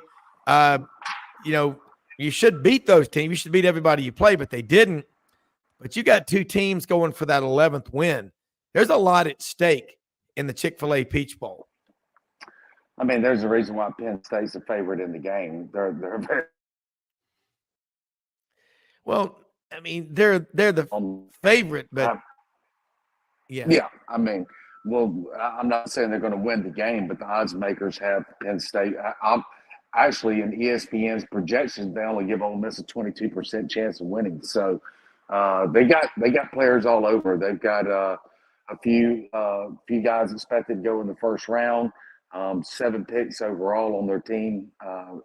You should beat those teams. You should beat everybody you play, but they didn't. But you got two teams going for that 11th win. There's a lot at stake in the Chick-fil-A Peach Bowl. I mean, there's a reason why Penn State's a favorite in the game. They're very well. I mean, they're the favorite, but yeah. I mean, well, I'm not saying they're going to win the game, but the odds makers have Penn State. Actually, in ESPN's projections, they only give Ole Miss a 22% chance of winning. So they got players all over. They've got a few guys expected to go in the first round. 7 picks overall on their team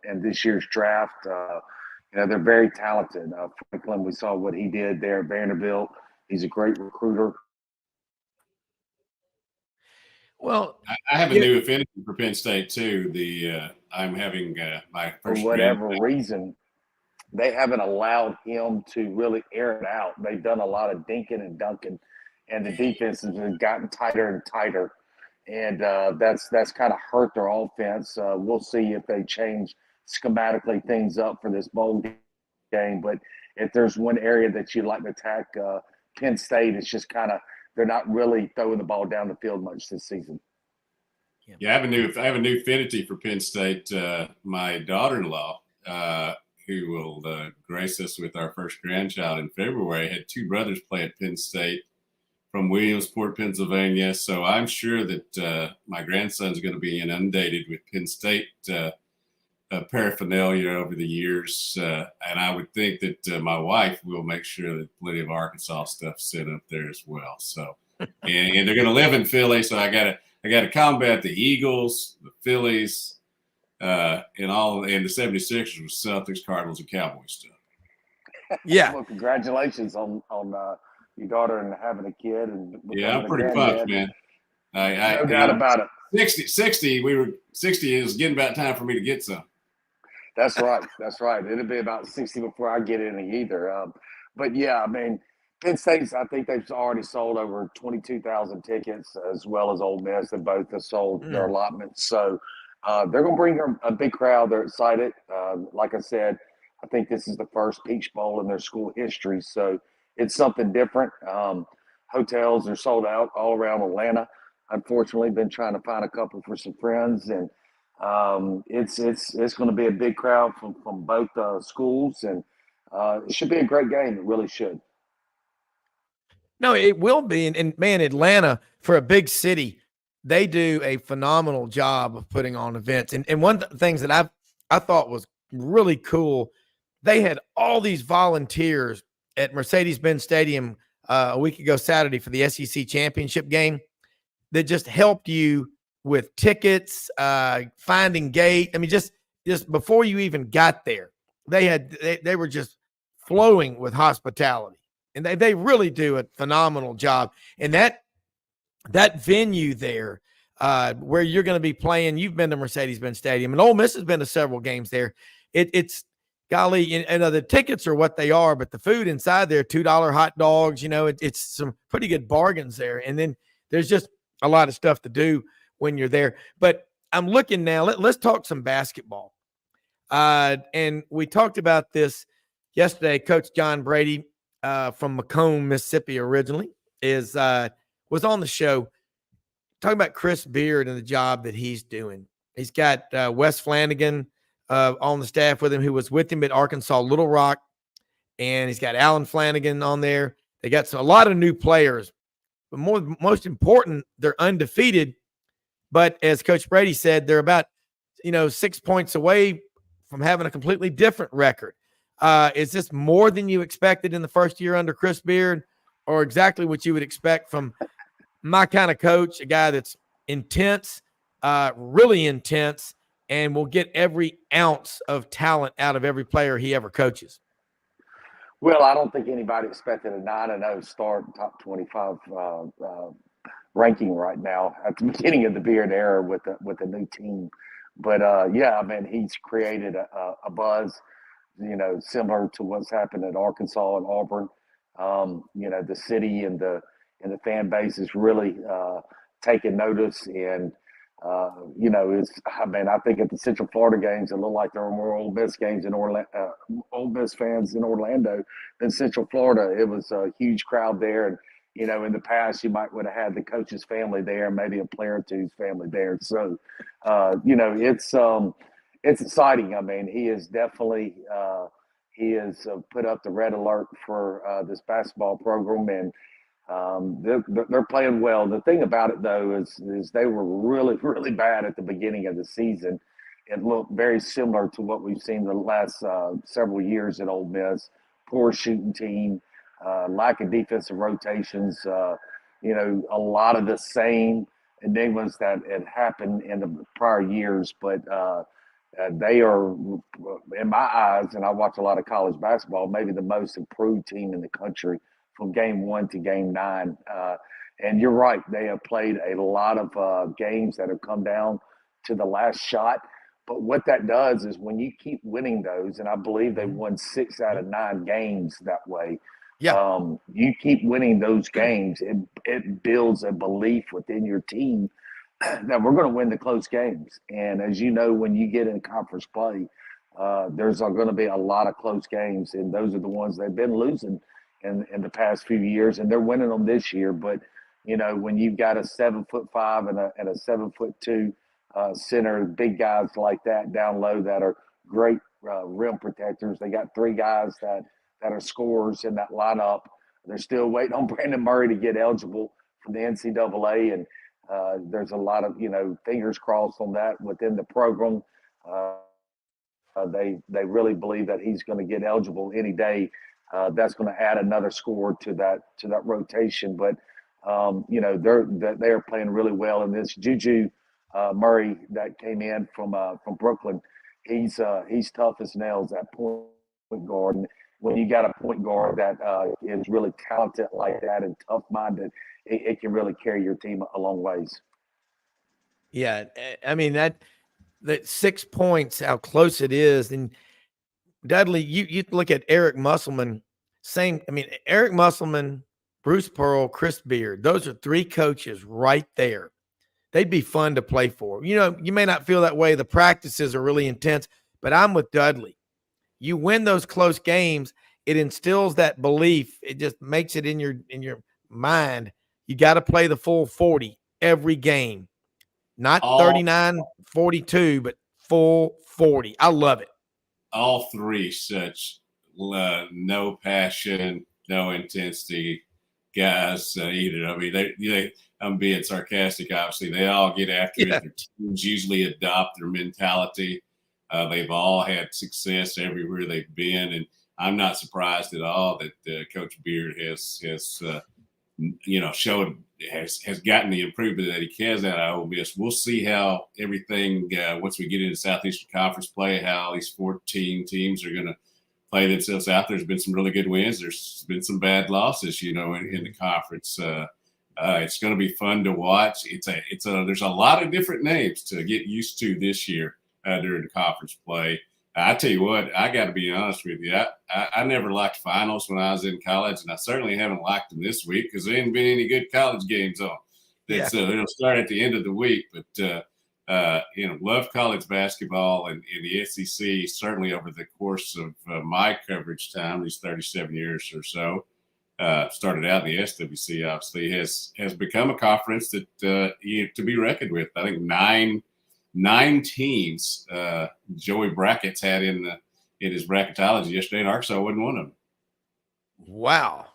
in this year's draft. They're very talented. Franklin, we saw what he did there at Vanderbilt. He's a great recruiter. Well, I have a new affinity for Penn State too. I'm having my first. For whatever reason, they haven't allowed him to really air it out. They've done a lot of dinking and dunking, and the defenses have gotten tighter and tighter, and that's kind of hurt their offense. We'll see if they change schematically things up for this bowl game. But if there's one area that you'd like to attack Penn State, it's just kind of they're not really throwing the ball down the field much this season. Yeah, I have a new affinity for Penn State. My daughter-in-law, who will grace us with our first grandchild in February, had 2 brothers play at Penn State from Williamsport, Pennsylvania. So I'm sure that my grandson's going to be inundated with Penn State paraphernalia over the years. And I would think that my wife will make sure that plenty of Arkansas stuff set up there as well. So, and they're going to live in Philly. So I got to combat the Eagles, the Phillies, and the 76ers with Celtics, Cardinals, and Cowboys stuff. Yeah. Well, congratulations on your daughter and having a kid. And yeah, I'm pretty pumped, man. No doubt about it. 60 is getting about time for me to get some. That's right. That's right. It'll be about 60 before I get any either. But yeah, I mean, Penn State's, I think they've already sold over 22,000 tickets, as well as Ole Miss. They both have sold their allotments. So they're going to bring a big crowd. They're excited. Like I said, I think this is the first Peach Bowl in their school history. So it's something different. Hotels are sold out all around Atlanta. Unfortunately, been trying to find a couple for some friends, and it's going to be a big crowd from both schools, and it should be a great game. It really should. No, it will be. And man, Atlanta, for a big city, they do a phenomenal job of putting on events. And one of the things that I thought was really cool, they had all these volunteers at Mercedes-Benz Stadium a week ago Saturday for the SEC championship game that just helped you with tickets, finding gate. I mean, just before you even got there, they were just flowing with hospitality. And they really do a phenomenal job. And that venue there where you're going to be playing, you've been to Mercedes-Benz Stadium, and Ole Miss has been to several games there. It's golly, the tickets are what they are, but the food inside there, $2 hot dogs, it's some pretty good bargains there. And then there's just a lot of stuff to do when you're there. But I'm looking now, let's talk some basketball. And we talked about this yesterday. Coach John Brady, from Macomb, Mississippi originally, was on the show talking about Chris Beard and the job that he's doing. He's got Wes Flanagan on the staff with him, who was with him at Arkansas Little Rock, and he's got Alan Flanagan on there. They got a lot of new players, but most important, they're undefeated. But as Coach Brady said, they're about 6 points away from having a completely different record. Is this more than you expected in the first year under Chris Beard, or exactly what you would expect from my kind of coach, a guy that's intense, really intense, and will get every ounce of talent out of every player he ever coaches? Well, I don't think anybody expected a 9-0 start, top 25 ranking right now at the beginning of the Beard era with a new team. But yeah, I mean, he's created a buzz, similar to what's happened at Arkansas and Auburn. The city and the fan base is really taking notice, and I think at the Central Florida games, it looked like there were more Ole Miss games in Orlando, Ole Miss fans in Orlando than Central Florida. It was a huge crowd there, and in the past, you might would have had the coach's family there, maybe a player or two's family there. So, it's exciting. I mean, he is definitely he has put up the red alert for this basketball program, and they're playing well. The thing about it, though, is they were really, really bad at the beginning of the season. It looked very similar to what we've seen the last several years at Ole Miss. Poor shooting team, lack of defensive rotations, a lot of the same enigmas that had happened in the prior years. But they are, in my eyes, and I watch a lot of college basketball, maybe the most improved team in the country from game 1 to game 9. And you're right, they have played a lot of games that have come down to the last shot. But what that does is when you keep winning those, and I believe they won 6 out of 9 games that way. Yeah. You keep winning those games, it builds a belief within your team that we're going to win the close games. And as you know, when you get in conference play, there's going to be a lot of close games, and those are the ones they've been losing in the past few years, and they're winning them this year. But when you've got a 7'5" and a 7'2" center, big guys like that down low that are great rim protectors, they got 3 guys that are scorers in that lineup. They're still waiting on Brandon Murray to get eligible for the NCAA, and there's a lot of fingers crossed on that within the program. They really believe that he's going to get eligible any day. That's going to add another score to that rotation. But they are playing really well. And this Juju Murray that came in from Brooklyn, he's tough as nails at point guard. And when you got a point guard that is really talented like that and tough-minded, it can really carry your team a long ways. Yeah, I mean that 6 points, how close it is. And Dudley, you look at Eric Musselman, Eric Musselman, Bruce Pearl, Chris Beard, those are 3 coaches right there. They'd be fun to play for. You may not feel that way. The practices are really intense, but I'm with Dudley. You win those close games, it instills that belief. It just makes it in your mind. You got to play the full 40 every game. Not 39, 42, but full 40. I love it. All 3 such no passion, no intensity guys either. I mean, I'm being sarcastic, obviously. They all get after it. Their teams usually adopt their mentality. They've all had success everywhere they've been, and I'm not surprised at all that Coach Beard has showed has gotten the improvement that he has out of Ole Miss. We'll see how everything once we get into Southeastern Conference play, how these 14 teams are going to play themselves out. There's been some really good wins. There's been some bad losses, in the conference. It's going to be fun to watch. There's a lot of different names to get used to this year during the conference play. I tell you what, I got to be honest with you. I never liked finals when I was in college, and I certainly haven't liked them this week because there ain't been any good college games on. It'll start at the end of the week. But, love college basketball and the SEC, certainly over the course of my coverage time, these 37 years or so. Started out in the SWC, obviously, has become a conference that to be reckoned with. I think nine teams Joey Brackett's had in his bracketology yesterday, and Arkansas wasn't one of them. Wow.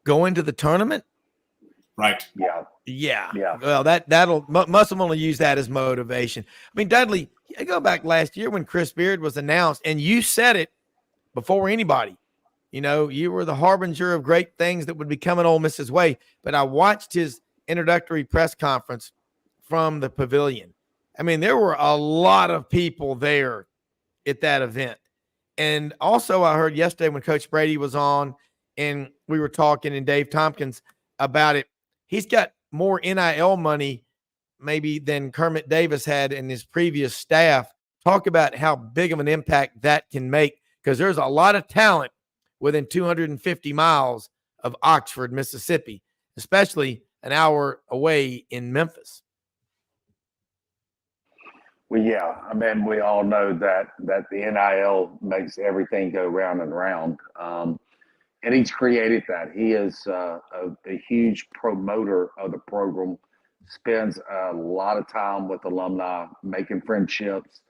Going to the tournament? Right. Yeah. Well, that'll Muslim only use that as motivation. I mean, Dudley, I go back last year when Chris Beard was announced, and you said it before anybody. You were the harbinger of great things that would be coming Ole Miss's way. But I watched his introductory press conference from the pavilion. I mean, there were a lot of people there at that event. And also, I heard yesterday when Coach Brady was on and we were talking, and Dave Tompkins about it, he's got more NIL money maybe than Kermit Davis had in his previous staff. Talk about how big of an impact that can make, because there's a lot of talent within 250 miles of Oxford, Mississippi, especially an hour away in Memphis. Well, yeah, I mean, we all know that the NIL makes everything go round and round, and he's created that. He is a huge promoter of the program. Spends a lot of time with alumni, making friendships,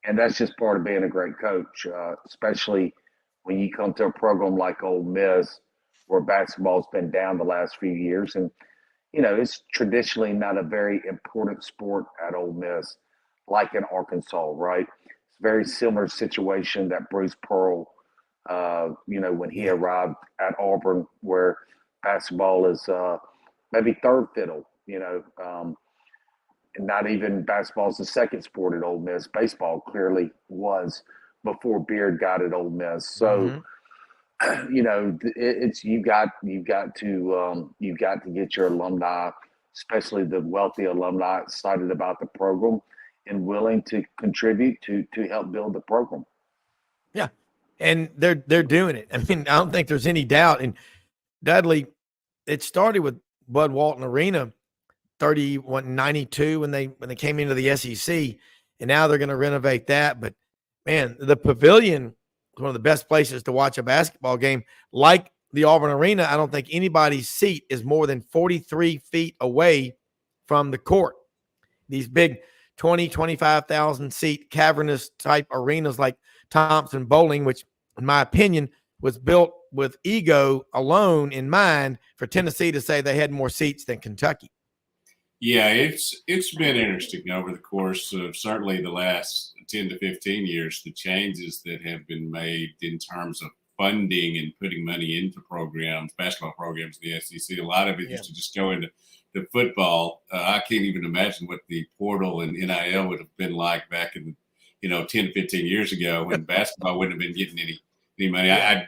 and that's just part of being a great coach, especially when you come to a program like Ole Miss, where basketball's been down the last few years, and it's traditionally not a very important sport at Ole Miss, like in Arkansas, right? It's a very similar situation that Bruce Pearl, when he arrived at Auburn, where basketball is maybe third fiddle, and not even basketball is the second sport at Ole Miss. Baseball clearly was before Beard got at Ole Miss. So, it's you've got to get your alumni, especially the wealthy alumni, excited about the program and willing to contribute to help build the program. Yeah, and they're doing it. I mean, I don't think there's any doubt. And Dudley, it started with Bud Walton Arena, 92 when they came into the SEC, and now they're going to renovate that. But man, the Pavilion is one of the best places to watch a basketball game. Like the Auburn Arena, I don't think anybody's seat is more than 43 feet away from the court. These big 25,000 seat cavernous type arenas like Thompson Bowling, which in my opinion was built with ego alone in mind for Tennessee to say they had more seats than Kentucky. Yeah, it's been interesting over the course of certainly the last 10 to 15 years, the changes that have been made in terms of funding and putting money into programs, basketball programs in the SEC. A lot of it used to just go into football. I can't even imagine what the portal and NIL would have been like back in 10 to 15 years ago when basketball wouldn't have been getting any money. Yeah.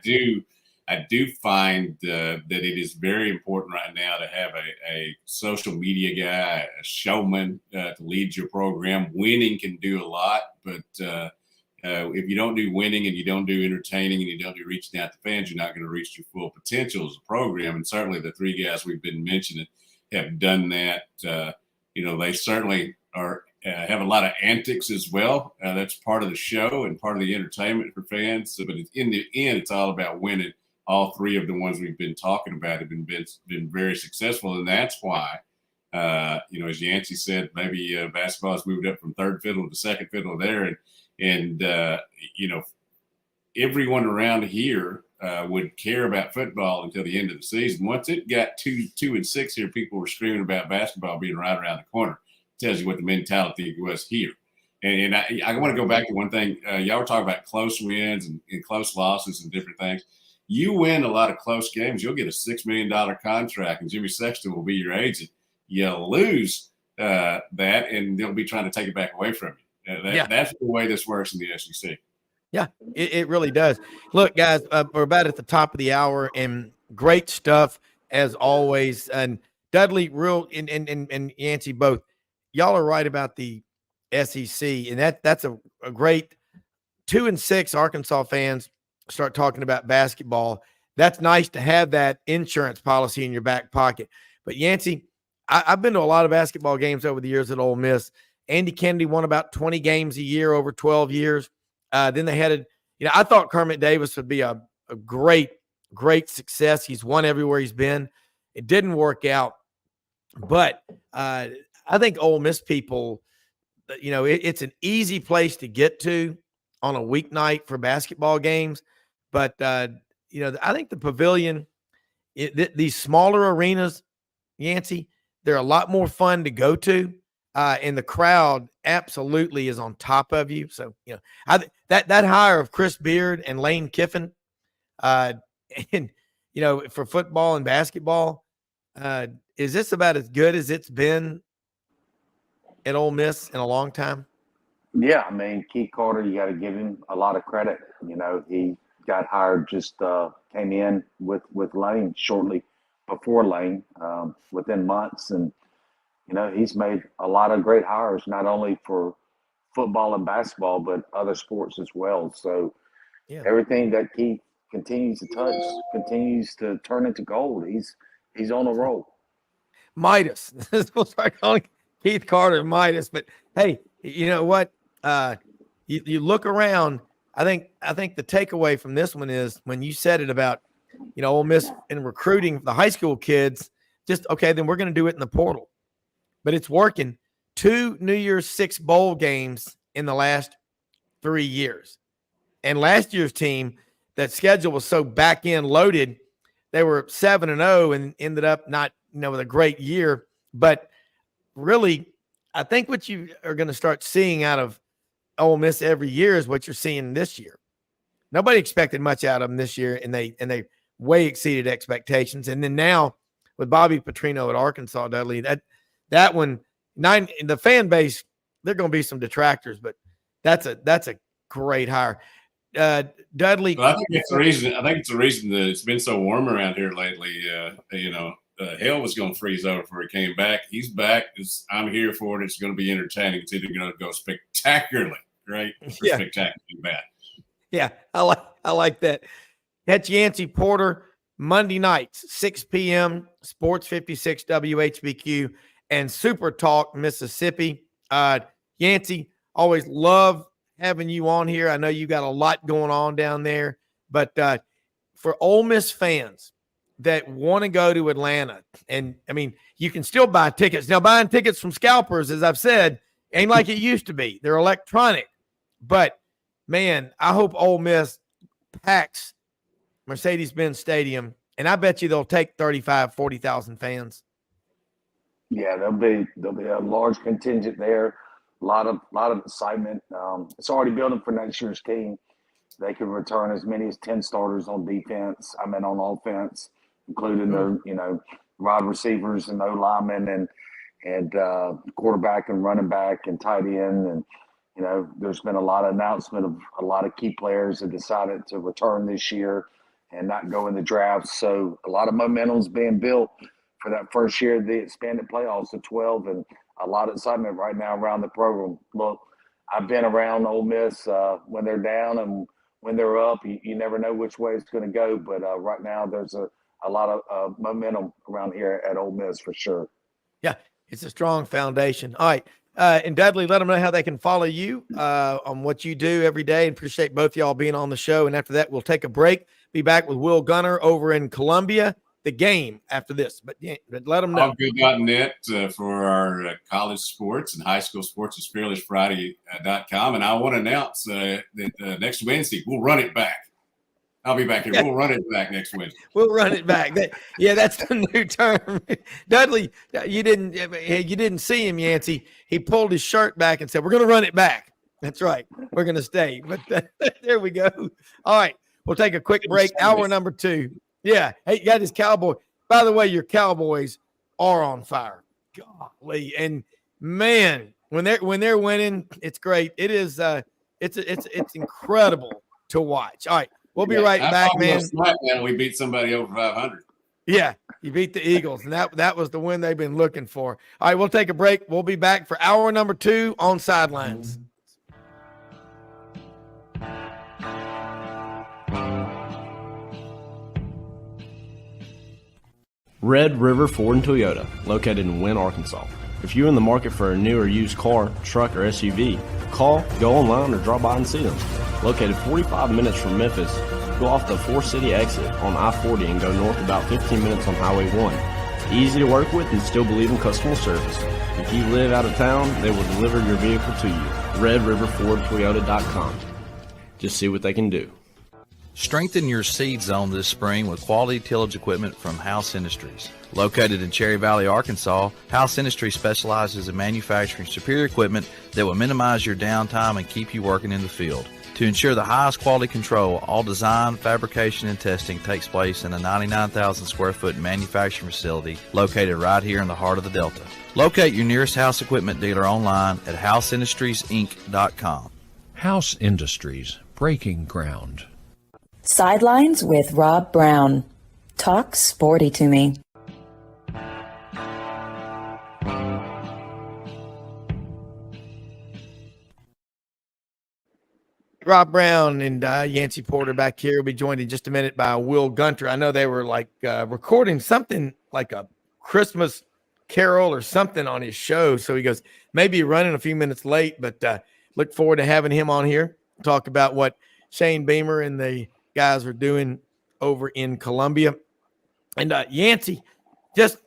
I do find that it is very important right now to have a social media guy, a showman to lead your program. Winning can do a lot, but if you don't do winning and you don't do entertaining and you don't do reaching out to fans, you're not going to reach your full potential as a program. And certainly the three guys we've been mentioning have done that. They certainly are have a lot of antics as well. That's part of the show and part of the entertainment for fans. But in the end, it's all about winning. All three of the ones we've been talking about have been very successful, and that's why, as Yancy said, maybe basketball has moved up from third fiddle to second fiddle there, and everyone around here would care about football until the end of the season. Once it got 2-6 here, people were screaming about basketball being right around the corner. It tells you what the mentality was here. And I want to go back to one thing. Y'all were talking about close wins and close losses and different things. You win a lot of close games, you'll get a $6 million contract, and Jimmy Sexton will be your agent. You lose that, and they'll be trying to take it back away from you. That's the way this works in the SEC. Yeah, it really does. Look, guys, we're about at the top of the hour, and great stuff as always. And Dudley, and Yancy both, y'all are right about the SEC, and that's a great 2-6 Arkansas fans start talking about basketball. That's nice to have that insurance policy in your back pocket. But Yancy, I've been to a lot of basketball games over the years at Ole Miss. Andy Kennedy won about 20 games a year over 12 years. Then they had I thought Kermit Davis would be a great success. He's won everywhere he's been. It didn't work out. But I think Ole Miss people, it's an easy place to get to on a weeknight for basketball games. But, I think the Pavilion, these smaller arenas, Yancy, they're a lot more fun to go to. And the crowd absolutely is on top of you. So, that hire of Chris Beard and Lane Kiffin, for football and basketball, is this about as good as it's been? at Ole Miss in a long time? Yeah, I mean, Keith Carter, you got to give him a lot of credit. He got hired, just came in with Lane shortly before Lane, within months. And, he's made a lot of great hires, not only for football and basketball, but other sports as well. So everything that Keith continues to touch continues to turn into gold. He's on a roll. Midas. We'll start calling Keith Carter Midas. But hey, you know what? You look around. I think the takeaway from this one is when you said it about, Ole Miss in recruiting the high school kids, just okay, then we're going to do it in the portal. But it's working. 2 New Year's 6 bowl games in the last 3 years. And last year's team, that schedule was so back end loaded, they were 7-0 and ended up not, with a great year. But really, I think what you are going to start seeing out of Ole Miss every year is what you're seeing this year. Nobody expected much out of them this year, and they way exceeded expectations. And then now with Bobby Petrino at Arkansas, Dudley, that one, the fan base, they're going to be some detractors, but that's a great hire. Dudley, well, I think it's the reason that it's been so warm around here lately. Hell was going to freeze over before he came back. He's back. I'm here for it. It's going to be entertaining. It's either going to go spectacularly great or spectacularly bad. Yeah, I like that. That's Yancy Porter, Monday nights, 6 p.m., Sports 56 WHBQ, and Super Talk Mississippi. Yancy, always love having you on here. I know you got a lot going on down there, but for Ole Miss fans that want to go to Atlanta, and I mean, you can still buy tickets. Now, buying tickets from scalpers, as I've said, ain't like it used to be. They're electronic. But, man, I hope Ole Miss packs Mercedes-Benz Stadium, and I bet you they'll take 35,000, 40,000 fans. Yeah, there'll be a large contingent there. A lot of excitement. It's already building for next year's team. They could return as many as 10 starters on defense. On offense, including the wide receivers and O linemen and quarterback and running back and tight end. And there's been a lot of announcement of a lot of key players that decided to return this year and not go in the draft. So a lot of momentum's being built for that first year of the expanded playoffs to 12, and a lot of excitement right now around the program. Look, I've been around Ole Miss when they're down and when they're up. You never know which way it's going to go, but right now there's a lot of momentum around here at Ole Miss for sure. Yeah, it's a strong foundation. All right, and Dudley, let them know how they can follow you on what you do every day, and appreciate both y'all being on the show. And after that, we'll take a break. Be back with Will Gunter over in Columbia. The game after this, but let them know. Allgood.net for our college sports and high school sports is fearlessfriday.com. And I want to announce that next Wednesday, we'll run it back. I'll be back here. We'll run it back next Wednesday. We'll run it back. That's the new term. Dudley, you didn't see him, Yancy. He pulled his shirt back and said, "We're going to run it back." That's right. We're going to stay. But there we go. All right. We'll take a quick break. Hour number 2. Yeah. Hey, you got his Cowboy. By the way, your Cowboys are on fire. Golly. And man, when they're winning, it's great. It is it's incredible to watch. All right. We'll be right back, man. We beat somebody over 500. Yeah, you beat the Eagles, and that was the win they've been looking for. All right, we'll take a break. We'll be back for hour number 2 on Sidelines. Red River Ford and Toyota, located in Wynne, Arkansas. If you're in the market for a new or used car, truck, or SUV, call, go online, or drop by and see them. Located 45 minutes from Memphis, go off the 4-city exit on I-40 and go north about 15 minutes on Highway 1. Easy to work with and still believe in customer service. If you live out of town, they will deliver your vehicle to you. RedRiverFordToyota.com. Just see what they can do. Strengthen your seed zone this spring with quality tillage equipment from House Industries. Located in Cherry Valley, Arkansas, House Industries specializes in manufacturing superior equipment that will minimize your downtime and keep you working in the field. To ensure the highest quality control, all design, fabrication, and testing takes place in a 99,000 square foot manufacturing facility located right here in the heart of the Delta. Locate your nearest House Equipment dealer online at houseindustriesinc.com. House Industries, breaking ground. Sidelines with Rob Browne. Talk sporty to me. Rob Browne and Yancy Porter back here. We'll be joined in just a minute by Will Gunter. I know they were recording something like a Christmas carol or something on his show. So he goes, maybe running a few minutes late, but look forward to having him on here. Talk about what Shane Beamer and the guys are doing over in Columbia. And Yancy, just,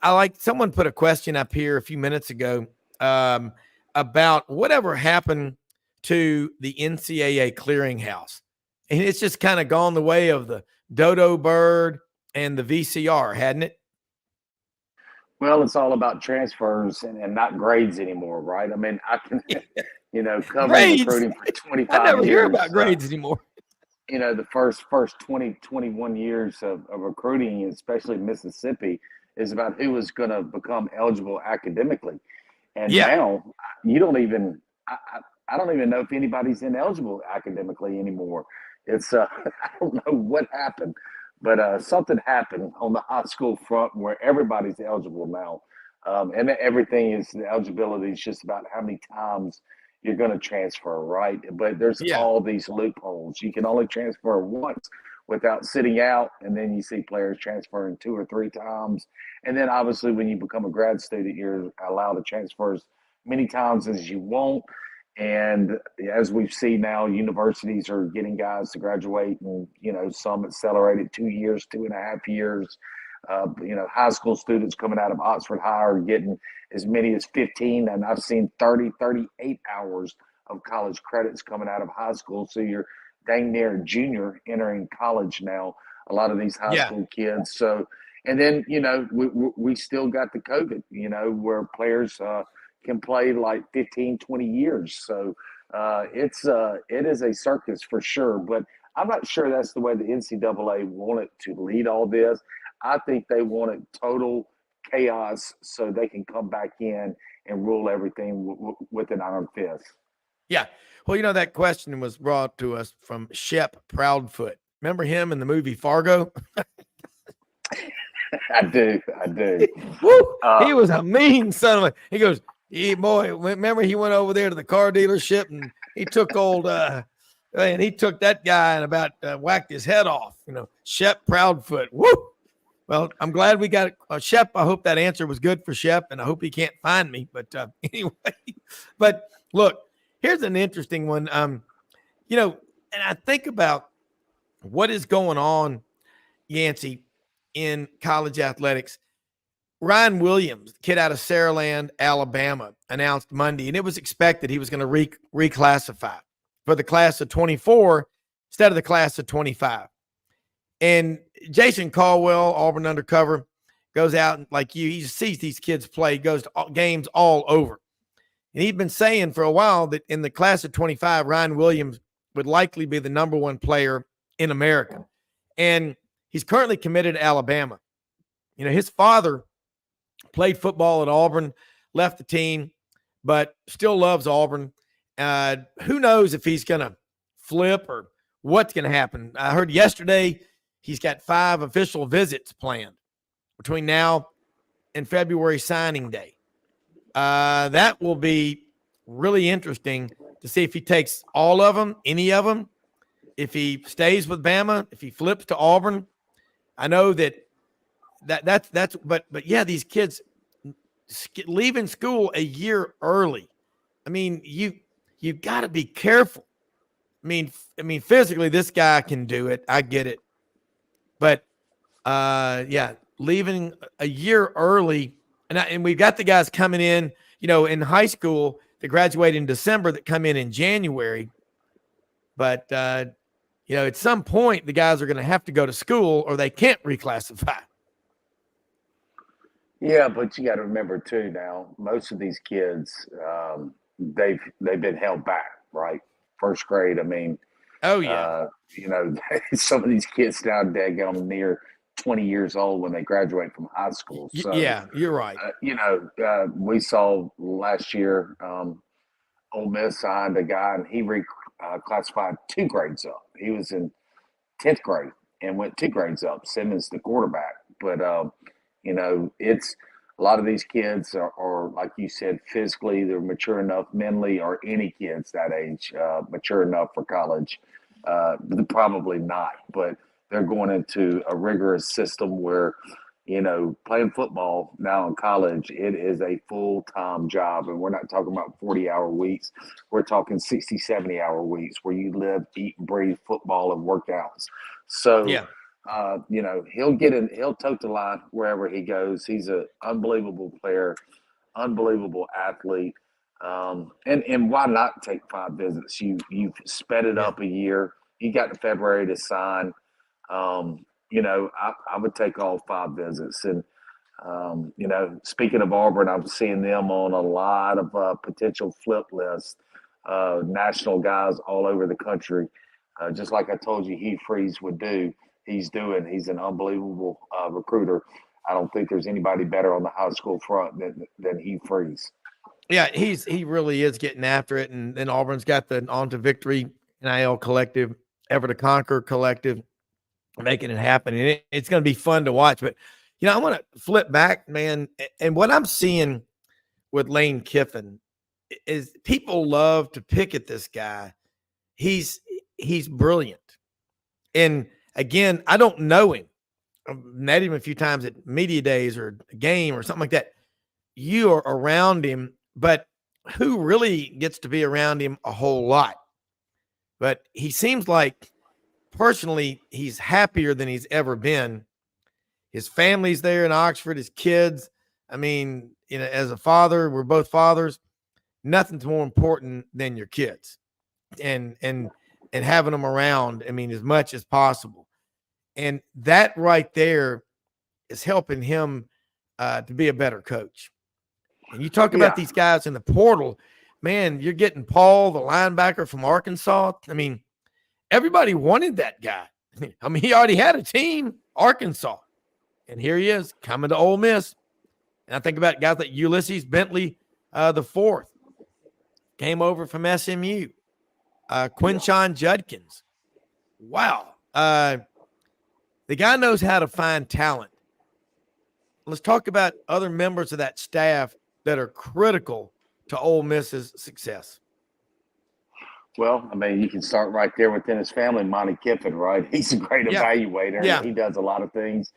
I like someone put a question up here a few minutes ago about whatever happened to the NCAA clearinghouse. And it's just kind of gone the way of the dodo bird and the VCR, hadn't it? Well, it's all about transfers and not grades anymore, right? I mean, I can, cover recruiting for 25 years. I never hear about grades anymore. The first 20, 21 years of recruiting, especially Mississippi, is about who is going to become eligible academically. And now you don't even I don't even know if anybody's ineligible academically anymore. It's I don't know what happened, but something happened on the high school front where everybody's eligible now. And everything is, the eligibility is just about how many times you're going to transfer, right? But there's all these loopholes. You can only transfer once without sitting out, and then you see players transferring 2 or 3 times. And then obviously when you become a grad student, you're allowed to transfer as many times as you want. And as we've seen now, universities are getting guys to graduate, and some accelerated 2 years, 2.5 years. High school students coming out of Oxford High are getting as many as 15, and I've seen 30, 38 hours of college credits coming out of high school. So you're dang near a junior entering college now, a lot of these high school kids. So, and then, we still got the COVID, where players can play like 15, 20 years. So it is a circus for sure, but I'm not sure that's the way the NCAA wanted to lead all this. I think they wanted total chaos so they can come back in and rule everything with an iron fist. Yeah. Well, that question was brought to us from Shep Proudfoot. Remember him in the movie Fargo? I do. Woo! He was a mean son of a. He goes, boy, remember he went over there to the car dealership and he took and he took that guy and about whacked his head off. Shep Proudfoot. Woo! Well, I'm glad we got it. Shep, I hope that answer was good for Shep, and I hope he can't find me. But anyway, but look, here's an interesting one. And I think about what is going on, Yancy, in college athletics. Ryan Williams, kid out of Saraland, Alabama, announced Monday, and it was expected he was going to reclassify for the class of 24 instead of the class of 25. And Jason Caldwell, Auburn undercover, goes out and he sees these kids play, goes to games all over. And he'd been saying for a while that in the class of 25, Ryan Williams would likely be the number 1 player in America. And he's currently committed to Alabama. His father played football at Auburn, left the team, but still loves Auburn. Who knows if he's going to flip or what's going to happen. I heard yesterday he's got 5 official visits planned between now and February signing day. That will be really interesting to see if he takes all of them, any of them, if he stays with Bama, if he flips to Auburn. I know that's but yeah, these kids leaving school a year early. I mean, you got to be careful. I mean, physically, this guy can do it. I get it. But, leaving a year early, and we've got the guys coming in, in high school that graduate in December that come in January. But, at some point, the guys are going to have to go to school or they can't reclassify. Yeah, but you got to remember, too, now, most of these kids, they've been held back, right? First grade, I mean. Oh, yeah. Some of these kids now, daggone near 20 years old when they graduate from high school. So, Yeah, you're right. We saw last year Ole Miss signed a guy, and he classified 2 grades up. He was in 10th grade and went 2 grades up. Simmons, the quarterback. But, it's a lot of these kids are, like you said, physically, they're mature enough, mentally, or any kids that age, mature enough for college. Probably not, but they're going into a rigorous system where, playing football now in college, it is a full-time job. And we're not talking about 40-hour weeks. We're talking 60, 70-hour weeks where you live, eat, and breathe football and workouts. So, Yeah. he'll tote the line wherever he goes. He's an unbelievable player, unbelievable athlete. And why not take 5 visits? You've sped it up a year. You got to February to sign. I would take all 5 visits. And, speaking of Auburn, I'm seeing them on a lot of potential flip lists, national guys all over the country. Just like I told you, Hugh Freeze would do. He's an unbelievable recruiter. I don't think there's anybody better on the high school front than Hugh Freeze. Yeah, he really is getting after it. And then Auburn's got the On to Victory NIL collective, Ever to Conquer collective, making it happen. And it's going to be fun to watch. But, I want to flip back, man. And what I'm seeing with Lane Kiffin is people love to pick at this guy. He's brilliant. And again, I don't know him. I've met him a few times at media days or a game or something like that. You are around him, but who really gets to be around him a whole lot? But he seems like personally he's happier than he's ever been. His family's there in Oxford, his kids. I mean, as a father, we're both fathers. Nothing's more important than your kids and having them around, as much as possible. And that right there is helping him to be a better coach. And you talk about these guys in the portal, man, you're getting Paul, the linebacker from Arkansas. Everybody wanted that guy. He already had a team, Arkansas. And here he is coming to Ole Miss. And I think about guys like Ulysses Bentley, the fourth, came over from SMU. Quinshon Judkins. Wow. The guy knows how to find talent. Let's talk about other members of that staff that are critical to Ole Miss's success. Well, you can start right there within his family. Monty Kiffin, right? He's a great evaluator. Yeah. He does a lot of things.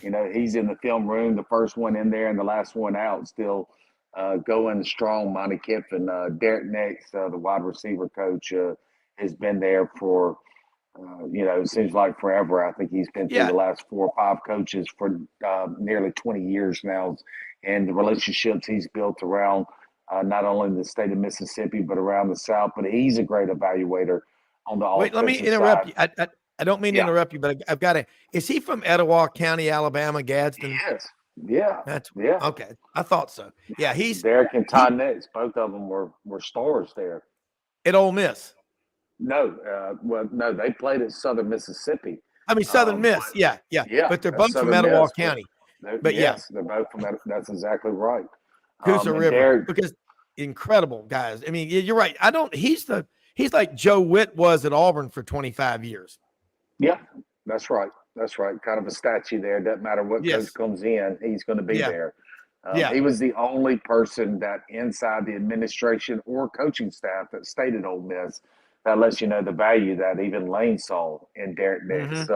He's in the film room, the first one in there and the last one out, still going strong. Monty Kiffin, Derek Nix, the wide receiver coach, has been there for, it seems like forever. I think he's been through the last 4 or 5 coaches for nearly 20 years now. And the relationships he's built around not only the state of Mississippi, but around the South. But he's a great evaluator on the offensive side. Wait, let me interrupt you. I don't mean to interrupt you, but I've got to. Is he from Etowah County, Alabama, Gadsden? Yes. Yeah. Okay. I thought so. Yeah, he's Derek and Ty Nix. Both of them were stars there at Ole Miss. No, no, they played at Southern Mississippi. Southern Miss. Yeah. But they're both from Etowah County. Yes, they're both from. That's exactly right. Coosa River, because incredible guys. You're right. He's like Joe Witt was at Auburn for 25 years. Yeah, that's right. That's right. Kind of a statue there. Doesn't matter what coach comes in, he's going to be there. He was the only person that inside the administration or coaching staff that stayed at Ole Miss. That lets you know the value that even Lane saw in Derek Nix.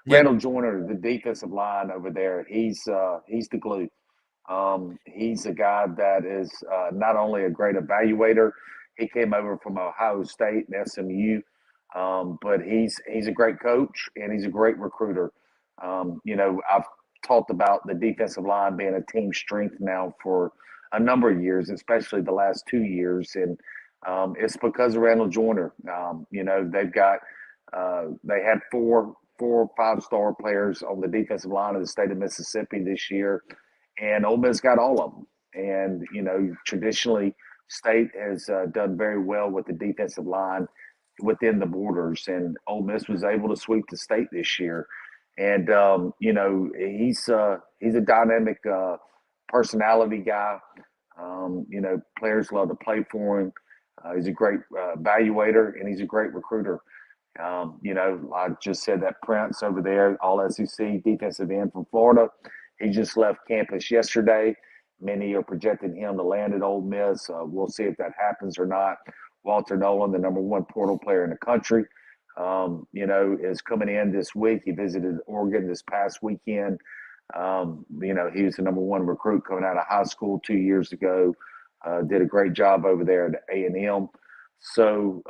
Randall Joyner, the defensive line over there, he's the glue. He's a guy that is not only a great evaluator. He came over from Ohio State and SMU. But he's a great coach and he's a great recruiter. I've talked about the defensive line being a team strength now for a number of years, especially the last 2 years. And it's because of Randall Joyner. They've got they had 4 or 5-star players on the defensive line of the state of Mississippi this year, and Ole Miss got all of them. And, traditionally, State has done very well with the defensive line within the borders, and Ole Miss was able to sweep the state this year. And he's a dynamic personality guy. Players love to play for him. He's a great evaluator, and he's a great recruiter. I just said that Prince over there, all SEC defensive end from Florida, he just left campus yesterday. Many are projecting him to land at Ole Miss. We'll see if that happens or not. Walter Nolan, the number one portal player in the country, is coming in this week. He visited Oregon this past weekend. He was the number one recruit coming out of high school 2 years ago. Did a great job over there at A&M. So,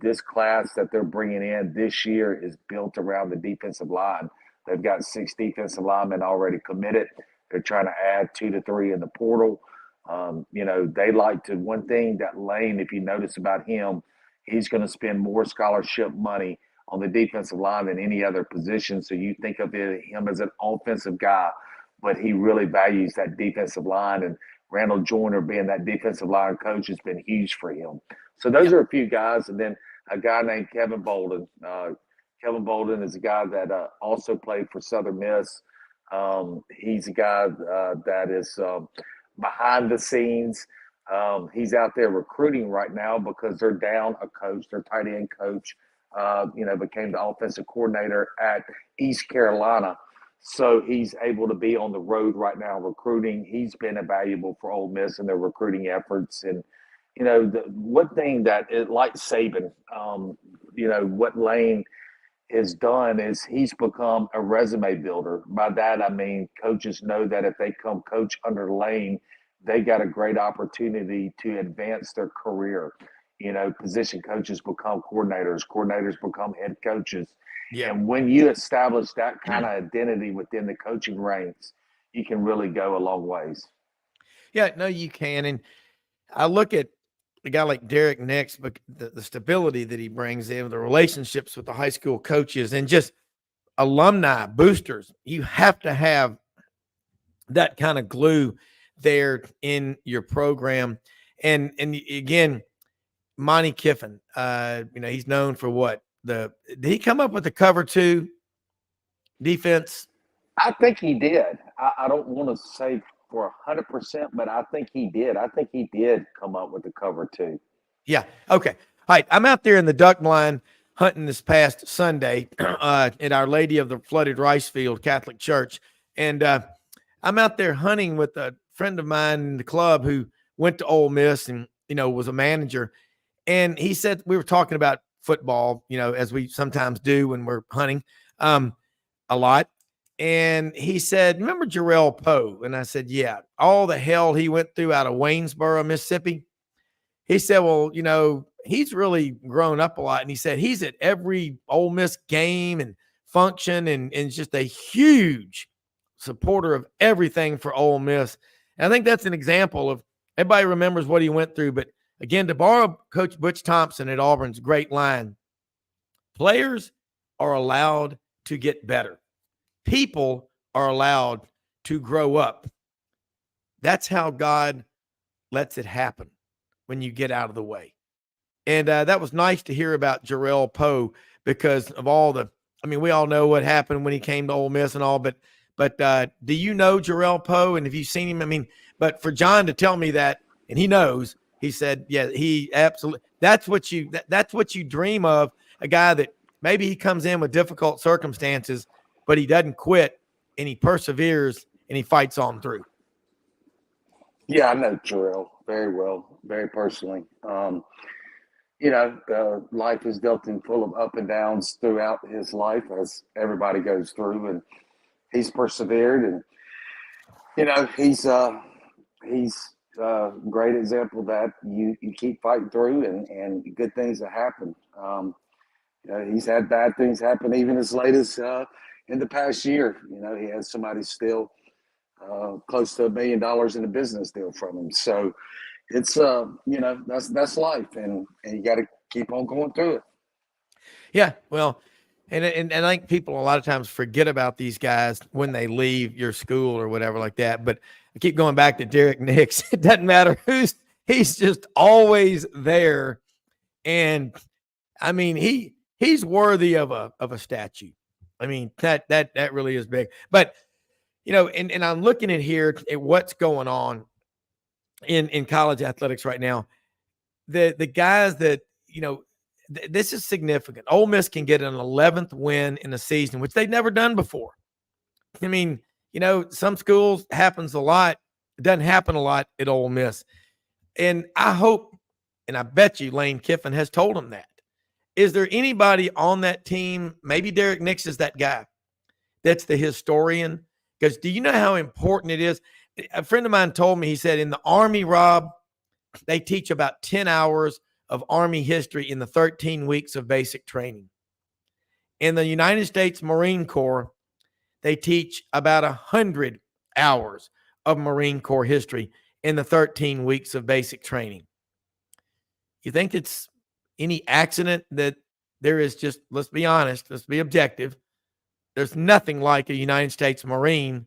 this class that they're bringing in this year is built around the defensive line. They've got 6 defensive linemen already committed. They're trying to add 2 to 3 in the portal. They like to, one thing that Lane, if you notice about him, he's going to spend more scholarship money on the defensive line than any other position. So you think of him as an offensive guy, but he really values that defensive line. And Randall Joyner being that defensive line coach has been huge for him. So those are a few guys. And then a guy named Kevin Bolden. Kevin Bolden is a guy that also played for Southern Miss. He's a guy that is behind the scenes. He's out there recruiting right now because they're down a coach. Their tight end coach, became the offensive coordinator at East Carolina. So he's able to be on the road right now recruiting. He's been invaluable for Ole Miss in their recruiting efforts. And, the one thing that like Saban, what Lane has done is he's become a resume builder. By that, I mean, coaches know that if they come coach under Lane, they got a great opportunity to advance their career. Position coaches become coordinators become head coaches. Yeah. And when you establish that kind of identity within the coaching ranks, you can really go a long ways. Yeah, no, you can. And I look at a guy like Derek Nix, but the stability that he brings in, the relationships with the high school coaches and just alumni boosters. You have to have that kind of glue there in your program. And again, Monty Kiffin, he's known for what? Did he come up with the cover 2 defense? I think he did. I don't want to say for 100%, but I think he did. I think he did come up with the cover 2. Yeah. Okay. All right. I'm out there in the duck blind hunting this past Sunday at Our Lady of the Flooded Rice Field Catholic Church. And I'm out there hunting with a friend of mine in the club who went to Ole Miss and, was a manager. And he said, we were talking about football, as we sometimes do when we're hunting a lot. And he said, remember Jarrell Poe? And I said, yeah, all the hell he went through out of Waynesboro, Mississippi. He said, well, he's really grown up a lot. And he said, he's at every Ole Miss game and function and just a huge supporter of everything for Ole Miss. And I think that's an example of everybody remembers what he went through. But again, to borrow Coach Butch Thompson at Auburn's great line, players are allowed to get better. People are allowed to grow up. That's how God lets it happen when you get out of the way. And that was nice to hear about Jarrell Poe because of all we all know what happened when he came to Ole Miss and all, but do you know Jarrell Poe? And have you seen him? But for John to tell me that, and he knows, he said, yeah, he absolutely, that's what you dream of, a guy that maybe he comes in with difficult circumstances, but he doesn't quit and he perseveres and he fights on through. Yeah, I know Jarrell very well, very personally. Life is dealt him full of up and downs throughout his life, as everybody goes through, and he's persevered, and he's a great example that you keep fighting through, and good things that happen. He's had bad things happen even as late as in the past year. He had somebody steal close to $1 million in a business deal from him. So it's that's life, and you got to keep on going through it. Yeah, well, and I think people a lot of times forget about these guys when they leave your school or whatever like that. But I keep going back to Derek Nix. It doesn't matter he's just always there, and he's worthy of a statue. I mean, that really is big. But, and I'm looking at here at what's going on in college athletics right now. The guys that, this is significant. Ole Miss can get an 11th win in a season, which they've never done before. I mean, some schools happens a lot. It doesn't happen a lot at Ole Miss. And I hope, and I bet you Lane Kiffin has told them that. Is there anybody on that team, maybe Derek Nix is that guy, that's the historian? Because do you know how important it is? A friend of mine told me, he said, in the Army, Rob, they teach about 10 hours of Army history in the 13 weeks of basic training. In the United States Marine Corps, they teach about 100 hours of Marine Corps history in the 13 weeks of basic training. You think it's any accident that there is just, let's be honest, let's be objective, there's nothing like a United States Marine.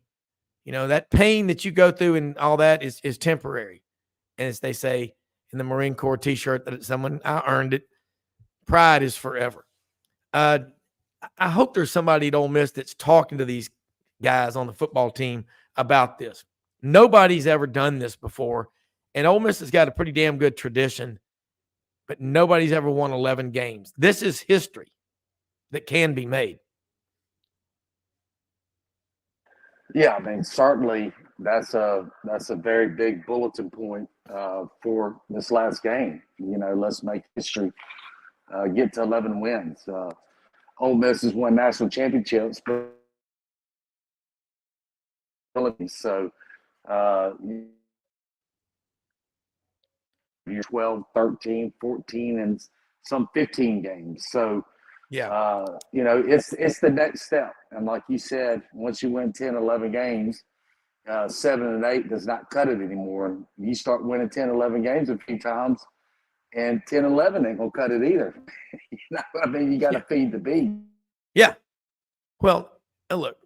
That pain that you go through and all that is temporary. And as they say in the Marine Corps t-shirt that I earned it, pride is forever. I hope there's somebody at Ole Miss that's talking to these guys on the football team about this. Nobody's ever done this before. And Ole Miss has got a pretty damn good tradition, but nobody's ever won 11 games. This is history that can be made. Yeah, I mean, certainly that's a very big bulletin point for this last game. Let's make history, get to 11 wins. Ole Miss has won national championships, but so you're 12, 13, 14, and some 15 games. So yeah, it's the next step. And like you said, once you win 10, 11 games, 7 and 8 does not cut it anymore. And you start winning 10, 11 games a few times, and 10, 11 ain't going to cut it either. I mean, you got to feed the beast. Yeah. Well, look,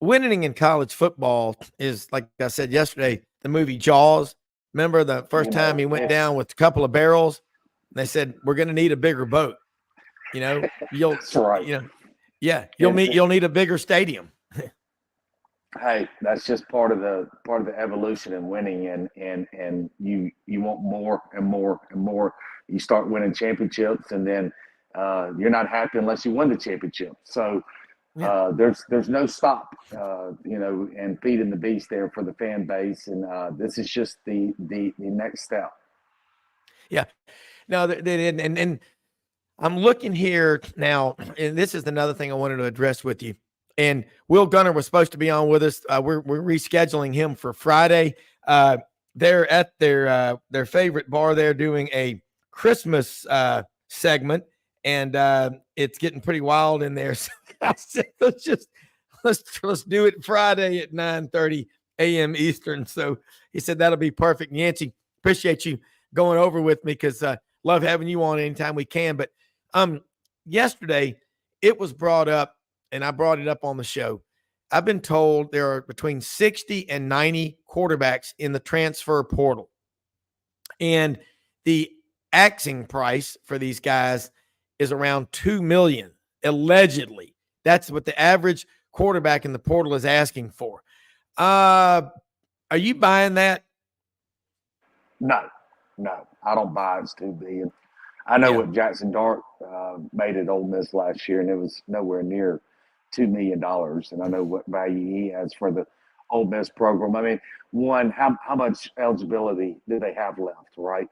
winning in college football is, like I said yesterday, the movie Jaws. Remember the first time he went down with a couple of barrels? And they said, we're going to need a bigger boat. That's right. You'll need a bigger stadium. Hey, that's just part of the evolution in winning, and you want more and more and more. You start winning championships, and then you're not happy unless you win the championship. So there's no stop, and feeding the beast there for the fan base, and this is just the next step. Yeah, no, and I'm looking here now, and this is another thing I wanted to address with you. And Will Gunter was supposed to be on with us. We're rescheduling him for Friday. They're at their favorite bar. They're doing a Christmas segment, and it's getting pretty wild in there. So I said, let's do it Friday at 9:30 a.m. Eastern. So he said that'll be perfect. Yancy, appreciate you going over with me because love having you on anytime we can. But yesterday it was brought up, and I brought it up on the show. I've been told there are between 60 and 90 quarterbacks in the transfer portal. And the asking price for these guys is around $2 million, allegedly. That's what the average quarterback in the portal is asking for. Are you buying that? No, I don't buy it's $2 billion. I know what Jackson Dart made at Ole Miss last year, and it was nowhere near $2 million. And I know what value he has for the Ole Miss program. I mean, one, how much eligibility do they have left, right?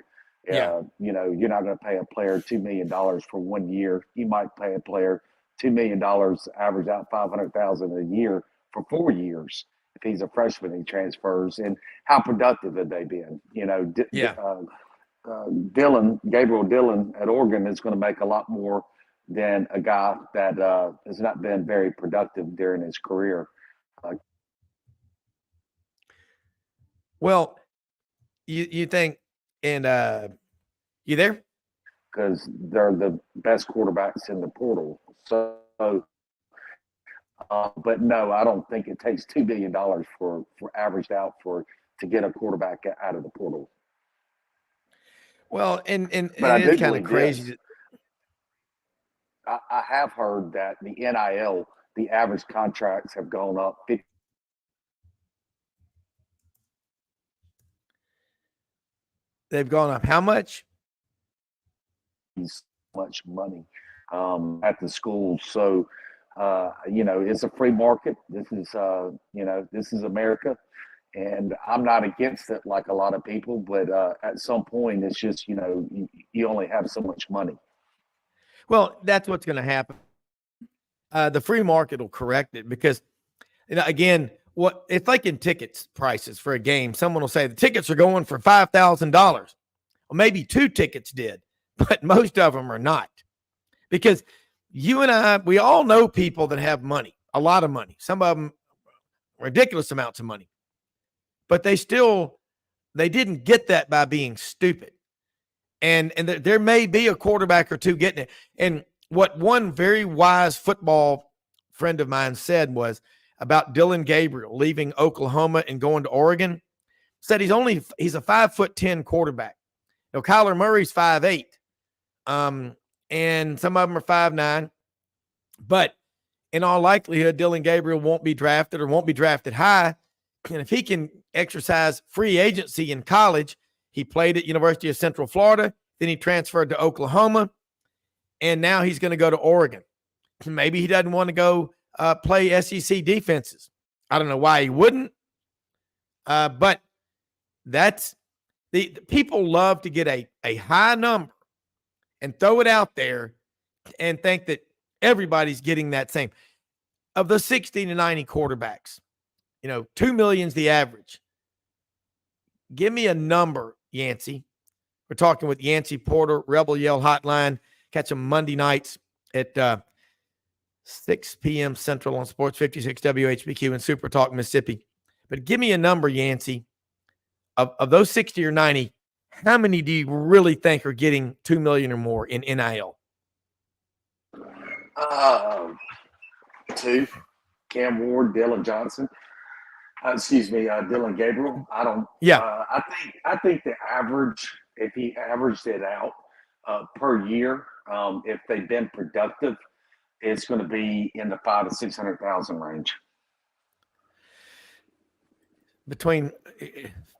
Yeah. You're not going to pay a player $2 million for 1 year. You might pay a player $2 million, average out $500,000 a year for 4 years. If he's a freshman, he transfers. And how productive have they been? Gabriel Dillon at Oregon is going to make a lot more than a guy that has not been very productive during his career. Well, you think, and you there? Because they're the best quarterbacks in the portal. So, but no, I don't think it takes $2 billion for averaged out to get a quarterback out of the portal. Well, and but it's kind of crazy. I have heard that the NIL the average contracts have gone up 50. They've gone up how much? Much money at the school. So, it's a free market. This is, this is America. And I'm not against it like a lot of people, but at some point, it's just, you only have so much money. Well, that's what's going to happen. The free market will correct it because, again, what it's like in tickets prices for a game. Someone will say the tickets are going for $5,000. Well, maybe 2 tickets did, but most of them are not. Because you and I, we all know people that have money, a lot of money, some of them ridiculous amounts of money, but they didn't get that by being stupid. And there may be a quarterback or two getting it. And what one very wise football friend of mine said was about Dylan Gabriel leaving Oklahoma and going to Oregon, said he's a 5'10" quarterback. Kyler Murray's 5'8". And some of them are 5'9". But in all likelihood, Dylan Gabriel won't be drafted or won't be drafted high. And if he can exercise free agency in college, he played at University of Central Florida, then he transferred to Oklahoma, and now he's going to go to Oregon. Maybe he doesn't want to go play SEC defenses. I don't know why he wouldn't, but that's the people love to get a high number and throw it out there and think that everybody's getting that same. Of the 60 to 90 quarterbacks, 2 million's the average. Give me a number, Yancy. We're talking with Yancy Porter, Rebel Yell Hotline. Catch them Monday nights at 6 p.m. Central on Sports 56 WHBQ and Super Talk Mississippi. But give me a number, Yancy. Of those 60 or 90, how many do you really think are getting $2 million or more in NIL? 2. Cam Ward, Dylan Johnson. Dylan Gabriel. I don't. Yeah. I think the average, if he averaged it out per year, if they've been productive, it's going to be in the 500,000 to 600,000 range. Between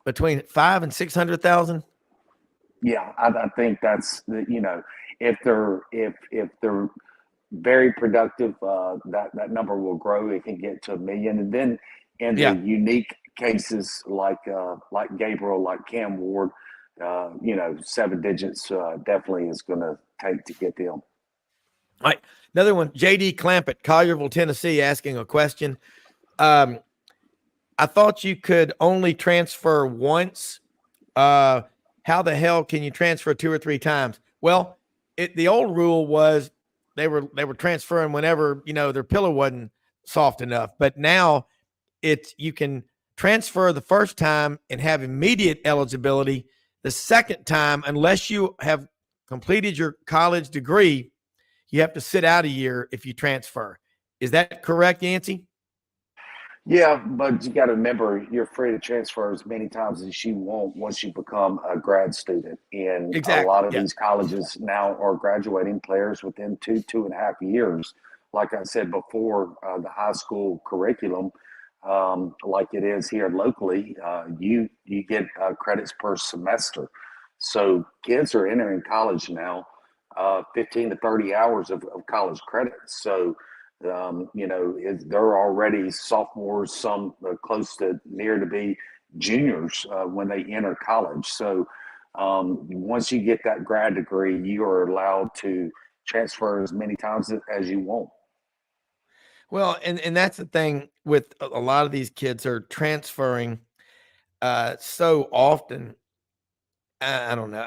500,000 and 600,000. Yeah, I think that's if they're very productive, that number will grow. It can get to $1 million, and then in the unique cases like Gabriel, like Cam Ward, 7 digits definitely is going to take to get them. All right, another one. JD Clampett, Collierville, Tennessee, asking a question. I thought you could only transfer once. How the hell can you transfer 2 or 3 times? Well, the old rule was they were transferring whenever, their pillow wasn't soft enough. But now you can transfer the first time and have immediate eligibility. The second time, unless you have completed your college degree, you have to sit out a year if you transfer. Is that correct, Yancy? Yeah, but you got to remember, you're free to transfer as many times as you want once you become a grad student. And a lot of these colleges now are graduating players within 2.5 years. Like I said before, the high school curriculum, like it is here locally, you get credits per semester. So kids are entering college now, 15 to 30 hours of college credits. So they're already sophomores, some close to near to be juniors when they enter college. So once you get that grad degree, you are allowed to transfer as many times as you want. Well, and that's the thing with a lot of these kids are transferring so often. I don't know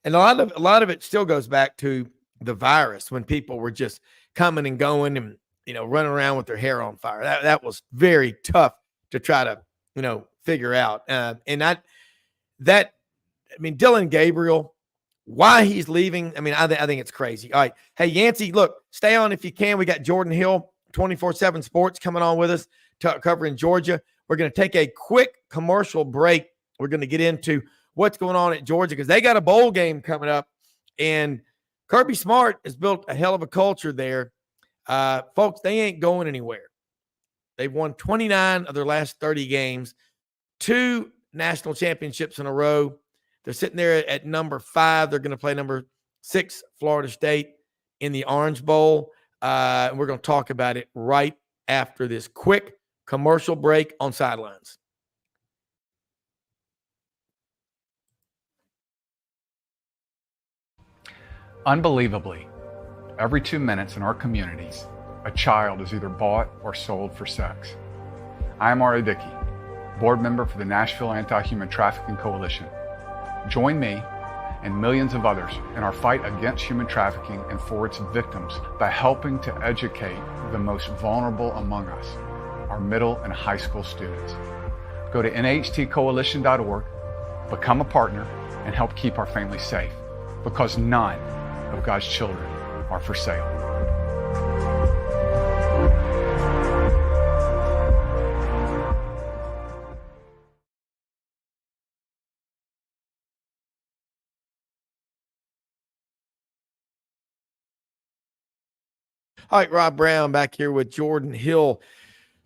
and a lot of it still goes back to the virus when people were just coming and going and, running around with their hair on fire. That was very tough to try to, figure out. Dylan Gabriel, why he's leaving. I think it's crazy. All right. Hey, Yancy, look, stay on if you can. We got Jordan Hill, 24/7 Sports coming on with us, covering Georgia. We're going to take a quick commercial break. We're going to get into what's going on at Georgia because they got a bowl game coming up, and Kirby Smart has built a hell of a culture there. Folks, they ain't going anywhere. They've won 29 of their last 30 games, 2 national championships in a row. They're sitting there at number 5. They're going to play number 6, Florida State, in the Orange Bowl. And we're going to talk about it right after this quick commercial break on Sidelines. Unbelievably, every 2 minutes in our communities, a child is either bought or sold for sex. I am R.A. Dickey, board member for the Nashville Anti-Human Trafficking Coalition. Join me and millions of others in our fight against human trafficking and for its victims by helping to educate the most vulnerable among us, our middle and high school students. Go to nhtcoalition.org, become a partner, and help keep our families safe, because none of God's children are for sale. All right, Rob Browne back here with Jordan Hill,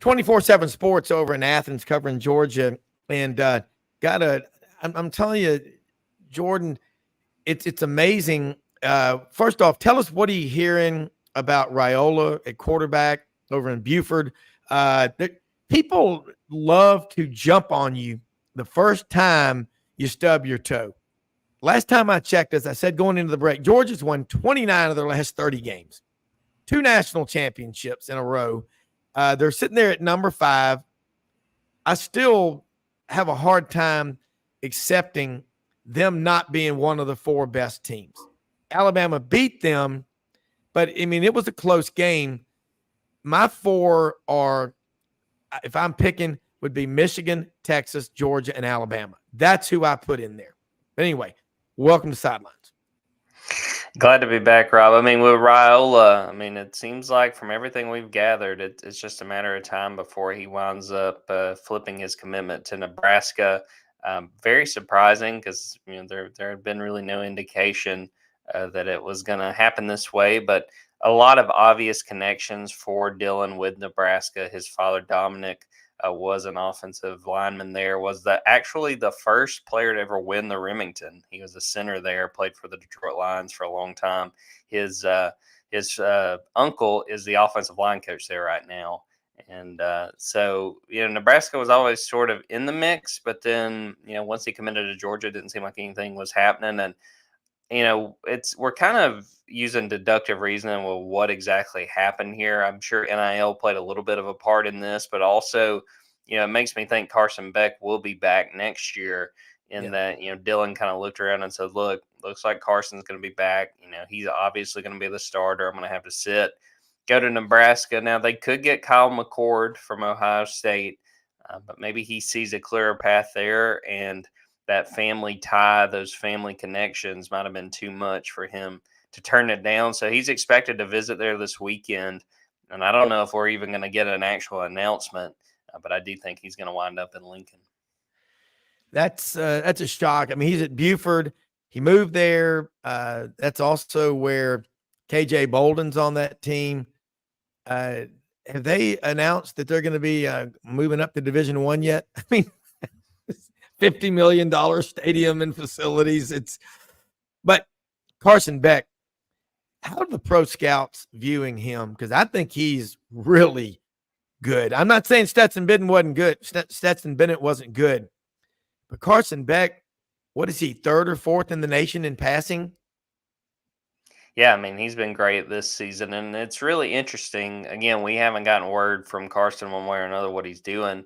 24/7 Sports over in Athens, covering Georgia. And I'm telling you, Jordan, it's amazing. First off, tell us what are you hearing about Raiola at quarterback over in Buford. People love to jump on you the first time you stub your toe. Last time I checked, as I said going into the break, Georgia's won 29 of their last 30 games. 2 national championships in a row. They're sitting there at number 5. I still have a hard time accepting them not being one of the 4 best teams. Alabama beat them, but, I mean, it was a close game. My 4 are, if I'm picking, would be Michigan, Texas, Georgia, and Alabama. That's who I put in there. But anyway, welcome to Sidelines. Glad to be back, Rob. I mean, with Raiola, I mean, it seems like from everything we've gathered, it's just a matter of time before he winds up flipping his commitment to Nebraska. Very surprising because there had been really no indication that it was going to happen this way, but a lot of obvious connections for Dylan with Nebraska. His father, Dominic, was an offensive lineman there, was actually the first player to ever win the Remington. He was a center there, played for the Detroit Lions for a long time. His uncle is the offensive line coach there right now. And so, Nebraska was always sort of in the mix, but then, once he committed to Georgia, it didn't seem like anything was happening. And, we're kind of using deductive reasoning. Well, what exactly happened here? I'm sure NIL played a little bit of a part in this, but also, it makes me think Carson Beck will be back next year that, Dylan kind of looked around and said, look, looks like Carson's going to be back. He's obviously going to be the starter. I'm going to have to sit. Go to Nebraska. Now, they could get Kyle McCord from Ohio State, but maybe he sees a clearer path there, and that family tie, those family connections might have been too much for him to turn it down. So he's expected to visit there this weekend, and I don't know if we're even going to get an actual announcement, but I do think he's going to wind up in Lincoln. That's a shock. I mean, he's at Buford. He moved there. That's also where KJ Bolden's on that team. Have they announced that they're going to be moving up to Division I yet? I mean, $50 million stadium and facilities. But Carson Beck, how are the pro scouts viewing him? Because I think he's really good. I'm not saying Stetson Bennett wasn't good. Stetson Bennett wasn't good. But Carson Beck, what is he, 3rd or 4th in the nation in passing? Yeah, I mean, he's been great this season, and it's really interesting. Again, we haven't gotten word from Carson one way or another what he's doing.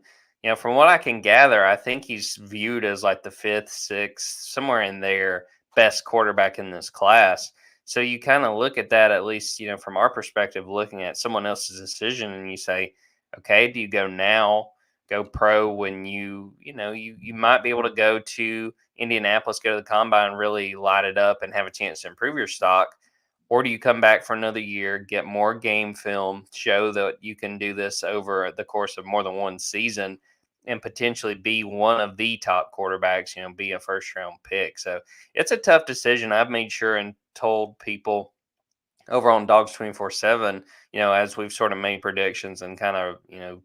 From what I can gather, I think he's viewed as like the 5th, 6th, somewhere in there, best quarterback in this class. So you kind of look at that, at least, from our perspective, looking at someone else's decision, and you say, okay, do you go now, go pro when you might be able to go to Indianapolis, go to the combine, really light it up and have a chance to improve your stock? Or do you come back for another year, get more game film, show that you can do this over the course of more than one season, and potentially be one of the top quarterbacks, be a first-round pick? So it's a tough decision. I've made sure and told people over on Dogs 24/7, as we've sort of made predictions and kind of,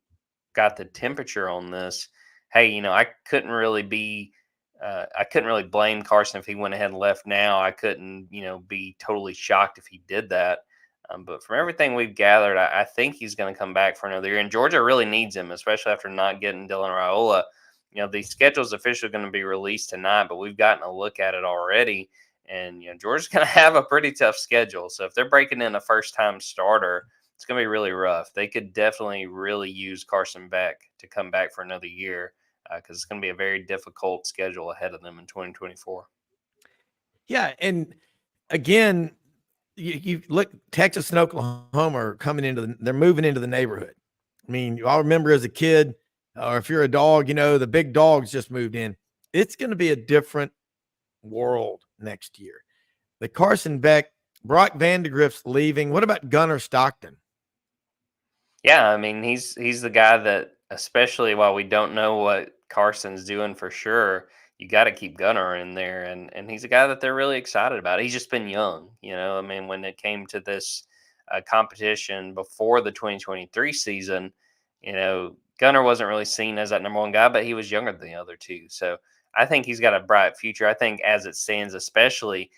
got the temperature on this, hey, I couldn't really blame Carson if he went ahead and left now. I couldn't, be totally shocked if he did that. But from everything we've gathered, I think he's going to come back for another year. And Georgia really needs him, especially after not getting Dylan Raiola. The schedule's officially going to be released tonight, but we've gotten a look at it already. And, Georgia's going to have a pretty tough schedule. So if they're breaking in a first-time starter, it's going to be really rough. They could definitely really use Carson Beck to come back for another year because it's going to be a very difficult schedule ahead of them in 2024. Yeah, and again, you look, Texas and Oklahoma are coming they're moving into the neighborhood. I mean, you all remember as a kid, or if you're a dog, the big dogs just moved in. It's going to be a different world next year. The Carson Beck, Brock Vandegrift's leaving. What about Gunter Stockton? Yeah, I mean, he's the guy that, especially while we don't know what Carson's doing for sure, you got to keep Gunner in there, and he's a guy that they're really excited about. He's just been young, I mean, when it came to this competition before the 2023 season, Gunner wasn't really seen as that number one guy, but he was younger than the other two. So I think he's got a bright future. I think as it stands, especially,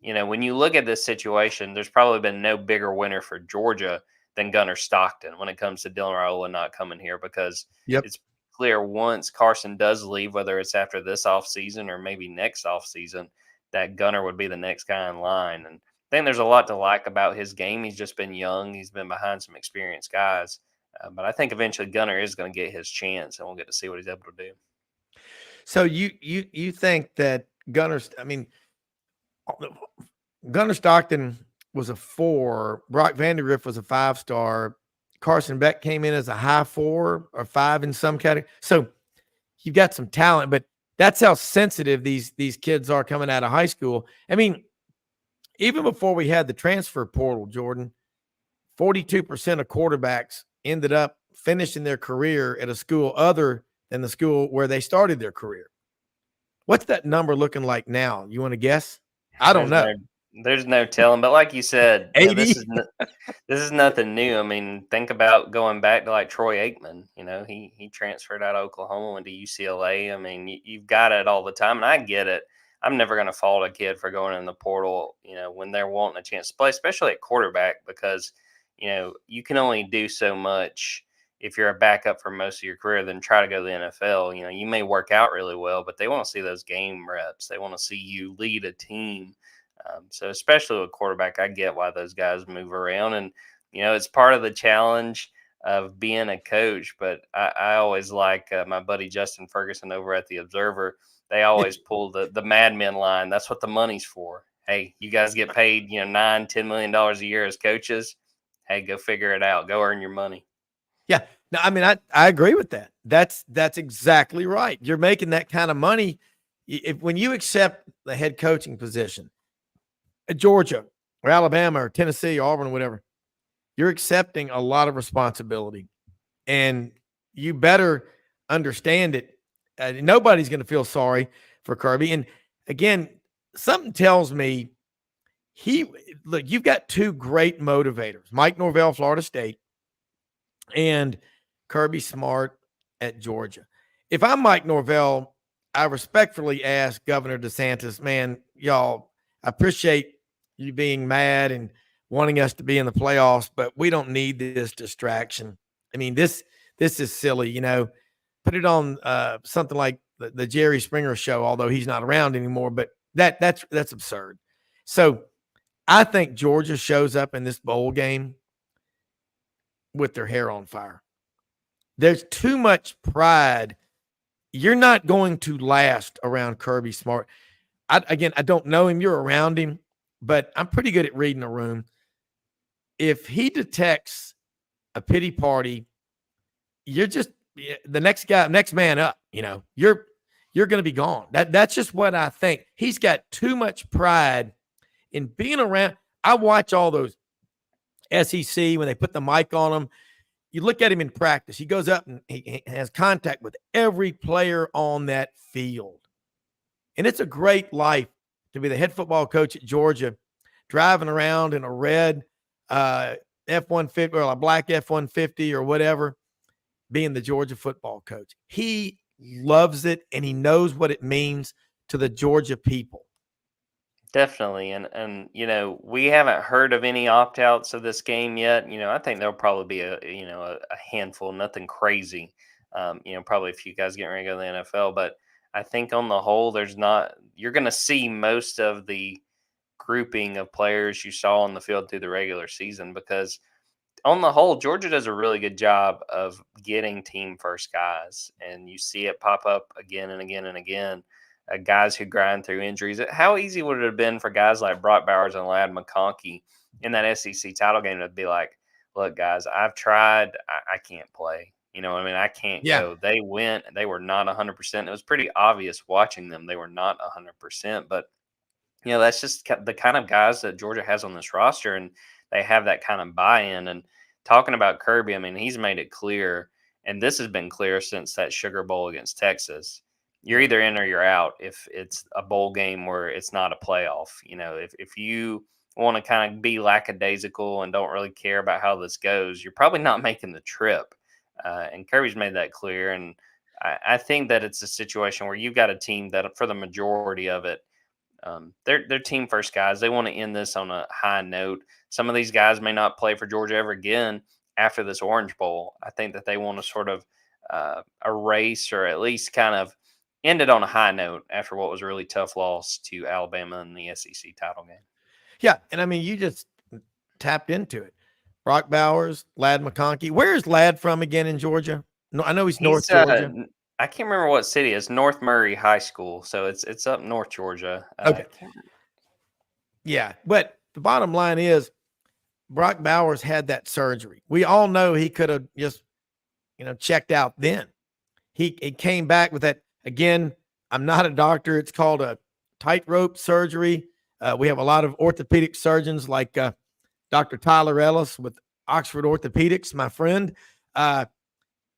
when you look at this situation, there's probably been no bigger winner for Georgia than Gunter Stockton when it comes to Dylan Raiola not coming here, because it's clear once Carson does leave, whether it's after this offseason or maybe next offseason, that Gunter would be the next guy in line. And I think there's a lot to like about his game. He's just been young. He's been behind some experienced guys. But I think eventually Gunter is going to get his chance, and we'll get to see what he's able to do. So you think that Gunter Stockton was a 4, Brock Vandegrift was a 5-star, Carson Beck came in as a high 4 or 5 in some category. So you've got some talent, but that's how sensitive these kids are coming out of high school. I mean, even before we had the transfer portal, Jordan, 42% of quarterbacks ended up finishing their career at a school other than the school where they started their career. What's that number looking like now? You want to guess? I don't know. There's no telling, but like you said, 80? this is nothing new. I mean, think about going back to like Troy Aikman. He transferred out of Oklahoma, went to UCLA. I mean, you've got it all the time, and I get it. I'm never going to fault a kid for going in the portal, when they're wanting a chance to play, especially at quarterback, because you can only do so much if you're a backup for most of your career, then try to go to the NFL. You may work out really well, but they want to see those game reps. They want to see you lead a team. So especially with quarterback, I get why those guys move around. And, it's part of the challenge of being a coach. But I always like my buddy Justin Ferguson over at The Observer. They always pull the Mad Men line. That's what the money's for. Hey, you guys get paid, $9-10 million a year as coaches. Hey, go figure it out. Go earn your money. Yeah. No, I mean, I agree with that. That's exactly right. You're making that kind of money when you accept the head coaching position at Georgia or Alabama or Tennessee or Auburn or whatever. You're accepting a lot of responsibility, and you better understand it. Nobody's going to feel sorry for Kirby. And again, something tells me you've got two great motivators, Mike Norvell, Florida State, and Kirby Smart at Georgia. If I'm Mike Norvell, I respectfully ask Governor DeSantis, man, y'all, I appreciate you being mad and wanting us to be in the playoffs, but we don't need this distraction. I mean, this is silly, Put it on something like the Jerry Springer show, although he's not around anymore, but that's absurd. So I think Georgia shows up in this bowl game with their hair on fire. There's too much pride. You're not going to last around Kirby Smart. I don't know him. You're around him, but I'm pretty good at reading a room. If he detects a pity party, you're just the next man up. You're going to be gone. That's just what I think. He's got too much pride in being around. I watch all those SEC when they put the mic on him. You look at him in practice. He goes up and he has contact with every player on that field. And it's a great life to be the head football coach at Georgia driving around in a red F-150 or a black F-150 or whatever, being the Georgia football coach. He loves it, and he knows what it means to the Georgia people. Definitely, and we haven't heard of any opt outs of this game yet. I think there'll probably be a handful, nothing crazy. Probably a few guys getting ready to go to the NFL, but I think on the whole, there's not. You're going to see most of the grouping of players you saw on the field through the regular season because on the whole, Georgia does a really good job of getting team first guys, and you see it pop up again and again and again. Guys who grind through injuries. How easy would it have been for guys like Brock Bowers and Ladd McConkey in that SEC title game to be like, look, guys, I've tried. I can't play. You know what I mean? I can't go. They went and they were not 100%. It was pretty obvious watching them. They were not 100%. But, that's just the kind of guys that Georgia has on this roster, and they have that kind of buy-in. And talking about Kirby, I mean, he's made it clear, and this has been clear since that Sugar Bowl against Texas. You're either in or you're out if it's a bowl game where it's not a playoff. If you want to kind of be lackadaisical and don't really care about how this goes, you're probably not making the trip. And Kirby's made that clear. And I think that it's a situation where you've got a team that for the majority of it, they're team first guys. They want to end this on a high note. Some of these guys may not play for Georgia ever again after this Orange Bowl. I think that they want to sort of erase or at least kind of ended on a high note after what was a really tough loss to Alabama in the SEC title game. Yeah, and I mean, you just tapped into it. Brock Bowers, Ladd McConkey. Where is Ladd from again in Georgia? No, I know he's North Georgia. I can't remember what city. It's North Murray High School, so it's up North Georgia. Okay. Yeah, but the bottom line is Brock Bowers had that surgery. We all know he could have just, checked out then. He came back with that. Again, I'm not a doctor. It's called a tightrope surgery. We have a lot of orthopedic surgeons like Dr. Tyler Ellis with Oxford Orthopedics, my friend.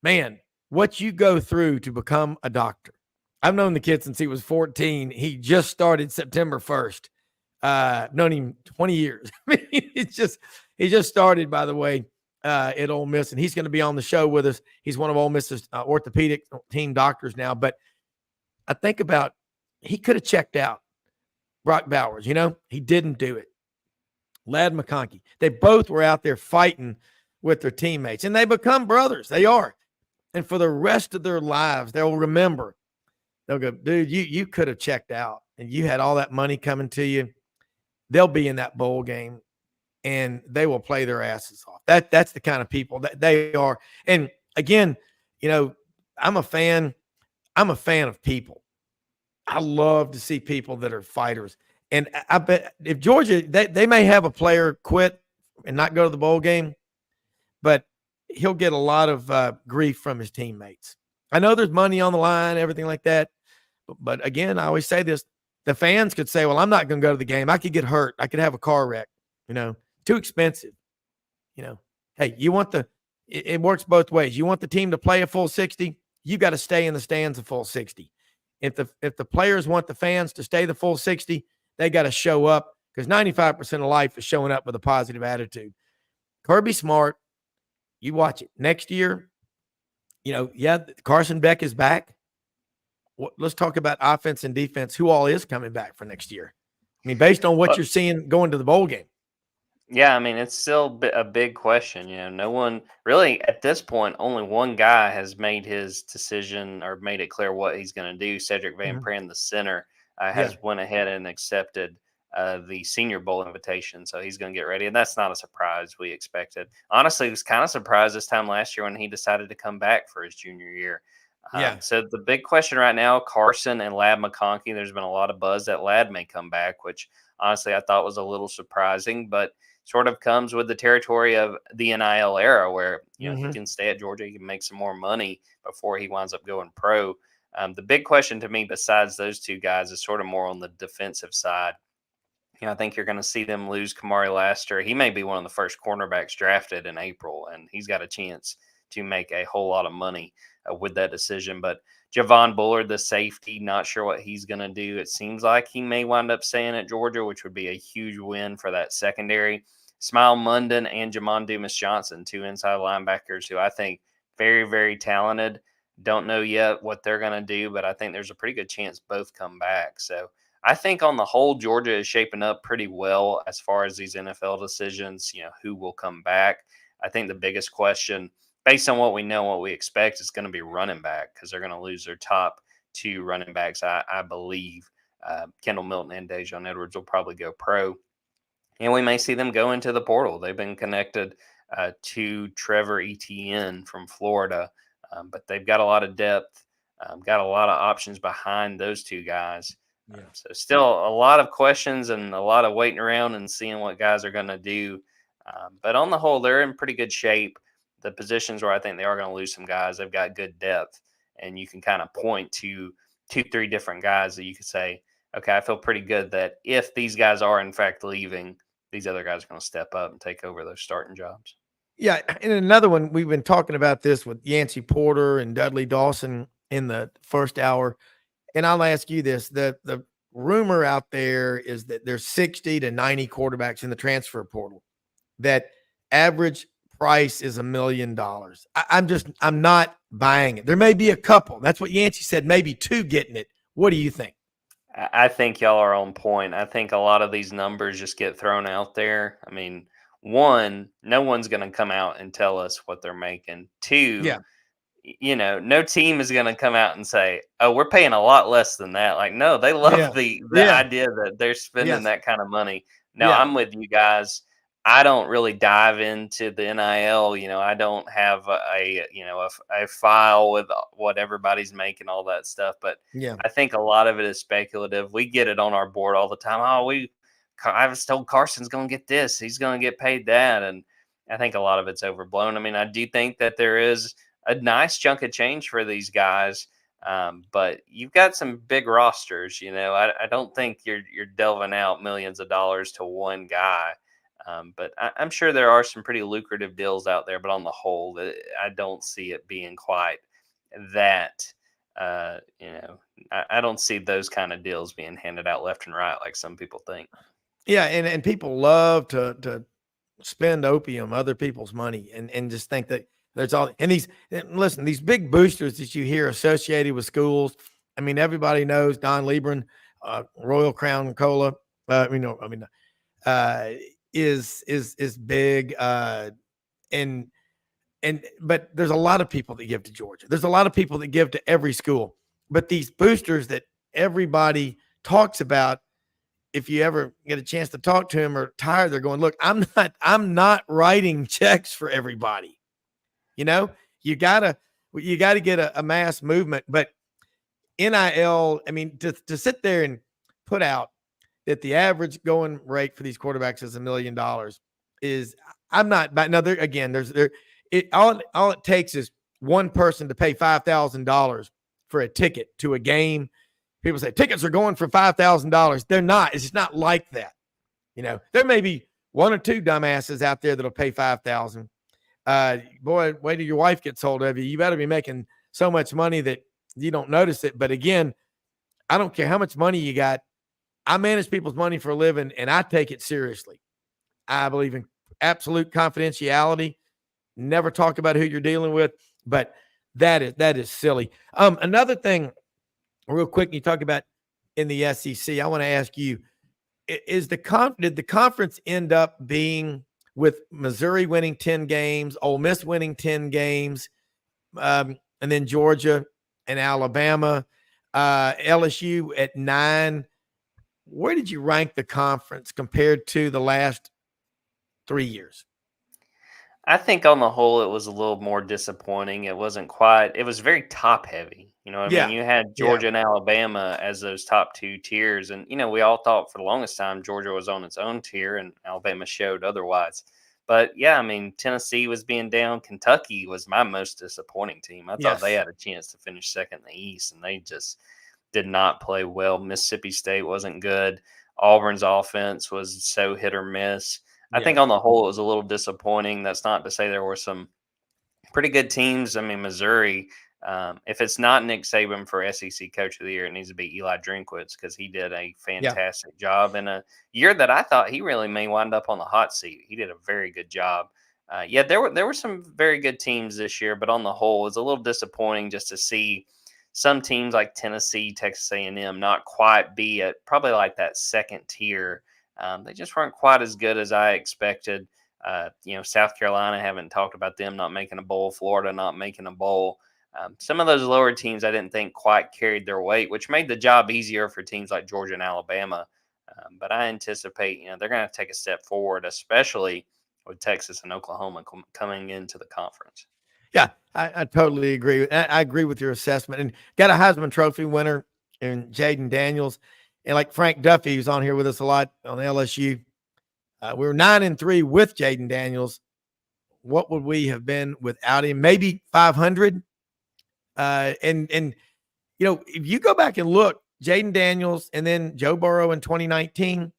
Man, what you go through to become a doctor. I've known the kid since he was 14. He just started September 1st. Known him 20 years. He just started, by the way, at Ole Miss, and he's going to be on the show with us. He's one of Ole Miss's orthopedic team doctors now, but I think about he could have checked out Brock Bowers. He didn't do it. Ladd McConkey. They both were out there fighting with their teammates, and they become brothers. They are. And for the rest of their lives, they'll remember. They'll go, dude, you could have checked out, and you had all that money coming to you. They'll be in that bowl game, and they will play their asses off. That's the kind of people that they are. And again, I'm a fan of people. I love to see people that are fighters. And I bet if Georgia, they may have a player quit and not go to the bowl game, but he'll get a lot of grief from his teammates. I know there's money on the line, everything like that. But again, I always say this. The fans could say, well, I'm not going to go to the game. I could get hurt. I could have a car wreck, too expensive. Hey, it works both ways. You want the team to play a full 60, you got to stay in the stands a full 60. If the players want the fans to stay the full 60, they got to show up because 95% of life is showing up with a positive attitude. Kirby Smart, you watch it. Next year, Carson Beck is back. Let's talk about offense and defense. Who all is coming back for next year? I mean, based on what you're seeing going to the bowl game. Yeah, I mean, it's still a big question. No one really at this point, only one guy has made his decision or made it clear what he's going to do. Cedric Van Pran, the center, has went ahead and accepted the Senior Bowl invitation. So he's going to get ready. And that's not a surprise. We expected. Honestly, I was kind of surprised this time last year when he decided to come back for his junior year. So the big question right now, Carson and Ladd McConkey, there's been a lot of buzz that Ladd may come back, which honestly I thought was a little surprising, but sort of comes with the territory of the NIL era where, he can stay at Georgia, he can make some more money before he winds up going pro. The big question to me, besides those two guys, is sort of more on the defensive side. I think you're going to see them lose Kamari Laster. He may be one of the first cornerbacks drafted in April, and he's got a chance to make a whole lot of money with that decision. But Javon Bullard, the safety, not sure what he's going to do. It seems like he may wind up staying at Georgia, which would be a huge win for that secondary. Smile Munden and Jamon Dumas-Johnson, 2 inside linebackers who I think very, very talented. Don't know yet what they're going to do, but I think there's a pretty good chance both come back. So I think on the whole, Georgia is shaping up pretty well as far as these NFL decisions, who will come back. I think the biggest question, based on what we know, what we expect, is going to be running back, because they're going to lose their top 2 running backs, I believe. Kendall Milton and Dejon Edwards will probably go pro. And we may see them go into the portal. They've been connected to Trevor Etienne from Florida, but they've got a lot of depth, got a lot of options behind those 2 guys. Yeah. So still a lot of questions and a lot of waiting around and seeing what guys are going to do. But on the whole, they're in pretty good shape. The positions where I think they are going to lose some guys, they've got good depth. And you can kind of point to 2-3 different guys that you could say, okay, I feel pretty good that if these guys are in fact leaving, these other guys are going to step up and take over those starting jobs. Yeah. And another one, we've been talking about this with Yancy Porter and Dudley Dawson in the first hour. And I'll ask you this, the rumor out there is that there's 60 to 90 quarterbacks in the transfer portal, that average price is $1 million. I'm not buying it. There may be a couple. That's what Yancy said, maybe 2 getting it. What do you think? I think y'all are on point. I think a lot of these numbers just get thrown out there. I mean, 1, no one's going to come out and tell us what they're making. 2, no team is going to come out and say, oh, we're paying a lot less than that. Like, no, they love the idea that they're spending that kind of money. Now, I'm with you guys. I don't really dive into the NIL. I don't have a file with what everybody's making, all that stuff. But I think a lot of it is speculative. We get it on our board all the time. Oh, I was told Carson's going to get this. He's going to get paid that. And I think a lot of it's overblown. I mean, I do think that there is a nice chunk of change for these guys. But you've got some big rosters. I don't think you're delving out millions of dollars to one guy. But I'm sure there are some pretty lucrative deals out there, but on the whole, I don't see it being quite that. I don't see those kind of deals being handed out left and right like some people think. Yeah, and people love to spend opium, other people's money, and just think that there's all. And these big boosters that you hear associated with schools. I mean, everybody knows Don Lebron, Royal Crown Cola. Is big, but there's a lot of people that give to Georgia. There's a lot of people that give to every school. But these boosters that everybody talks about, if you ever get a chance to talk to them, are tired. They're going, look, I'm not writing checks for everybody. You gotta get a mass movement. But NIL, I mean, to sit there and put out that the average going rate for these quarterbacks is $1 million is, I'm not. But no, all it takes is one person to pay $5,000 for a ticket to a game. People say tickets are going for $5,000. They're not. It's just not like that. There may be 1 or 2 dumbasses out there that'll pay $5,000. Boy, wait till your wife gets hold of you. You better be making so much money that you don't notice it. But again, I don't care how much money you got. I manage people's money for a living, and I take it seriously. I believe in absolute confidentiality. Never talk about who you're dealing with, but that is silly. Another thing, real quick, you talk about in the SEC. I want to ask you: did the conference end up being with Missouri winning 10 games, Ole Miss winning 10 games, and then Georgia and Alabama, LSU at 9? Where did you rank the conference compared to the last 3 years? I think on the whole, it was a little more disappointing. It was very top heavy. I mean, you had Georgia and Alabama as those top 2 tiers. And, we all thought for the longest time Georgia was on its own tier and Alabama showed otherwise. But yeah, I mean, Tennessee was being down. Kentucky was my most disappointing team. I thought they had a chance to finish second in the East, and they just did not play well. Mississippi State wasn't good. Auburn's offense was so hit or miss. I think on the whole, it was a little disappointing. That's not to say there were some pretty good teams. I mean, Missouri, if it's not Nick Saban for SEC Coach of the Year, it needs to be Eli Drinkwitz because he did a fantastic job in a year that I thought he really may wind up on the hot seat. He did a very good job. There were some very good teams this year, but on the whole, it's a little disappointing just to see some teams like Tennessee, Texas A&M not quite be at probably like that second tier. They just weren't quite as good as I expected. South Carolina, haven't talked about them not making a bowl, Florida not making a bowl. Some of those lower teams I didn't think quite carried their weight, which made the job easier for teams like Georgia and Alabama. But I anticipate, they're going to take a step forward, especially with Texas and Oklahoma coming into the conference. Yeah, I totally agree. I agree with your assessment. And got a Heisman Trophy winner in Jaden Daniels. And like Frank Duffy, who's on here with us a lot on LSU. We were 9-3 with Jaden Daniels. What would we have been without him? Maybe 500. If you go back and look, Jaden Daniels and then Joe Burrow in 2019,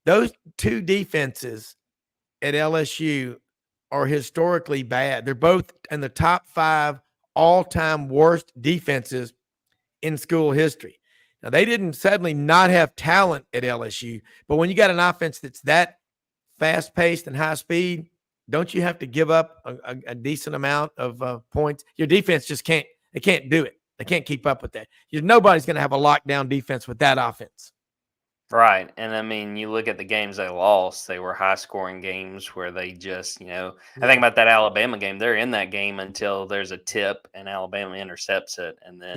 those two defenses at LSU are historically bad. They're both in the top 5 all-time worst defenses in school history. Now, they didn't suddenly not have talent at LSU, but when you got an offense that's that fast-paced and high speed, don't you have to give up a decent amount of points? Your defense just can't do it. They can't keep up with that. Nobody's going to have a lockdown defense with that offense. Right. And I mean, you look at the games they lost, they were high scoring games where they just, I think about that Alabama game. They're in that game until there's a tip and Alabama intercepts it. And then,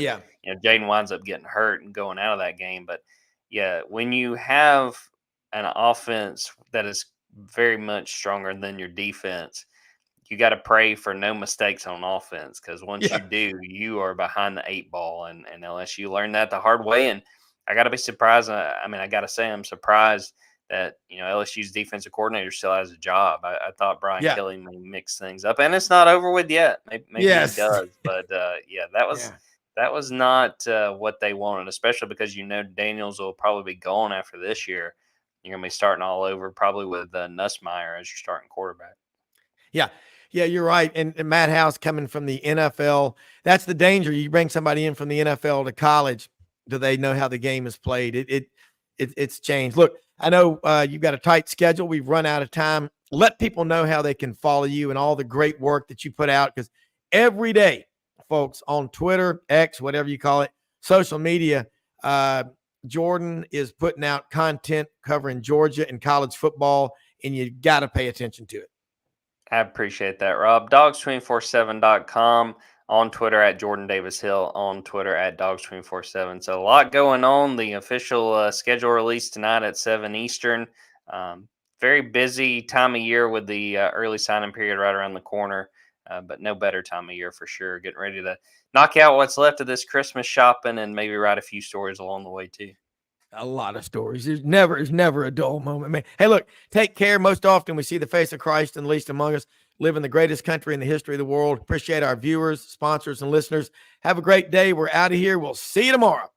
Jaden winds up getting hurt and going out of that game. But when you have an offense that is very much stronger than your defense, you got to pray for no mistakes on offense. Because once you do, you are behind the 8 ball. And LSU learned that the hard way. And I got to be surprised. I got to say I'm surprised that, LSU's defensive coordinator still has a job. I thought Brian Kelly may mix things up, and it's not over with yet. Maybe he does. But, that was not what they wanted, especially because, Daniels will probably be gone after this year. You're going to be starting all over probably with Nussmeier as your starting quarterback. Yeah, you're right. And Matt House coming from the NFL, that's the danger. You bring somebody in from the NFL to college. Do they know how the game is played? It's changed. Look, I know you've got a tight schedule. We've run out of time. Let people know how they can follow you and all the great work that you put out, because every day, folks, on Twitter, X, whatever you call it, social media, Jordan is putting out content covering Georgia and college football, and you got to pay attention to it. I appreciate that, Rob. Dogs247.com. On Twitter at Jordan Davis Hill, on Twitter at Dogs247. So a lot going on. The official schedule released tonight at 7 Eastern. Very busy time of year with the early signing period right around the corner, but no better time of year for sure. Getting ready to knock out what's left of this Christmas shopping and maybe write a few stories along the way too. A lot of stories. There's never a dull moment, man. Hey, look, take care. Most often we see the face of Christ and least among us. Live in the greatest country in the history of the world. Appreciate our viewers, sponsors, and listeners. Have a great day. We're out of here. We'll see you tomorrow.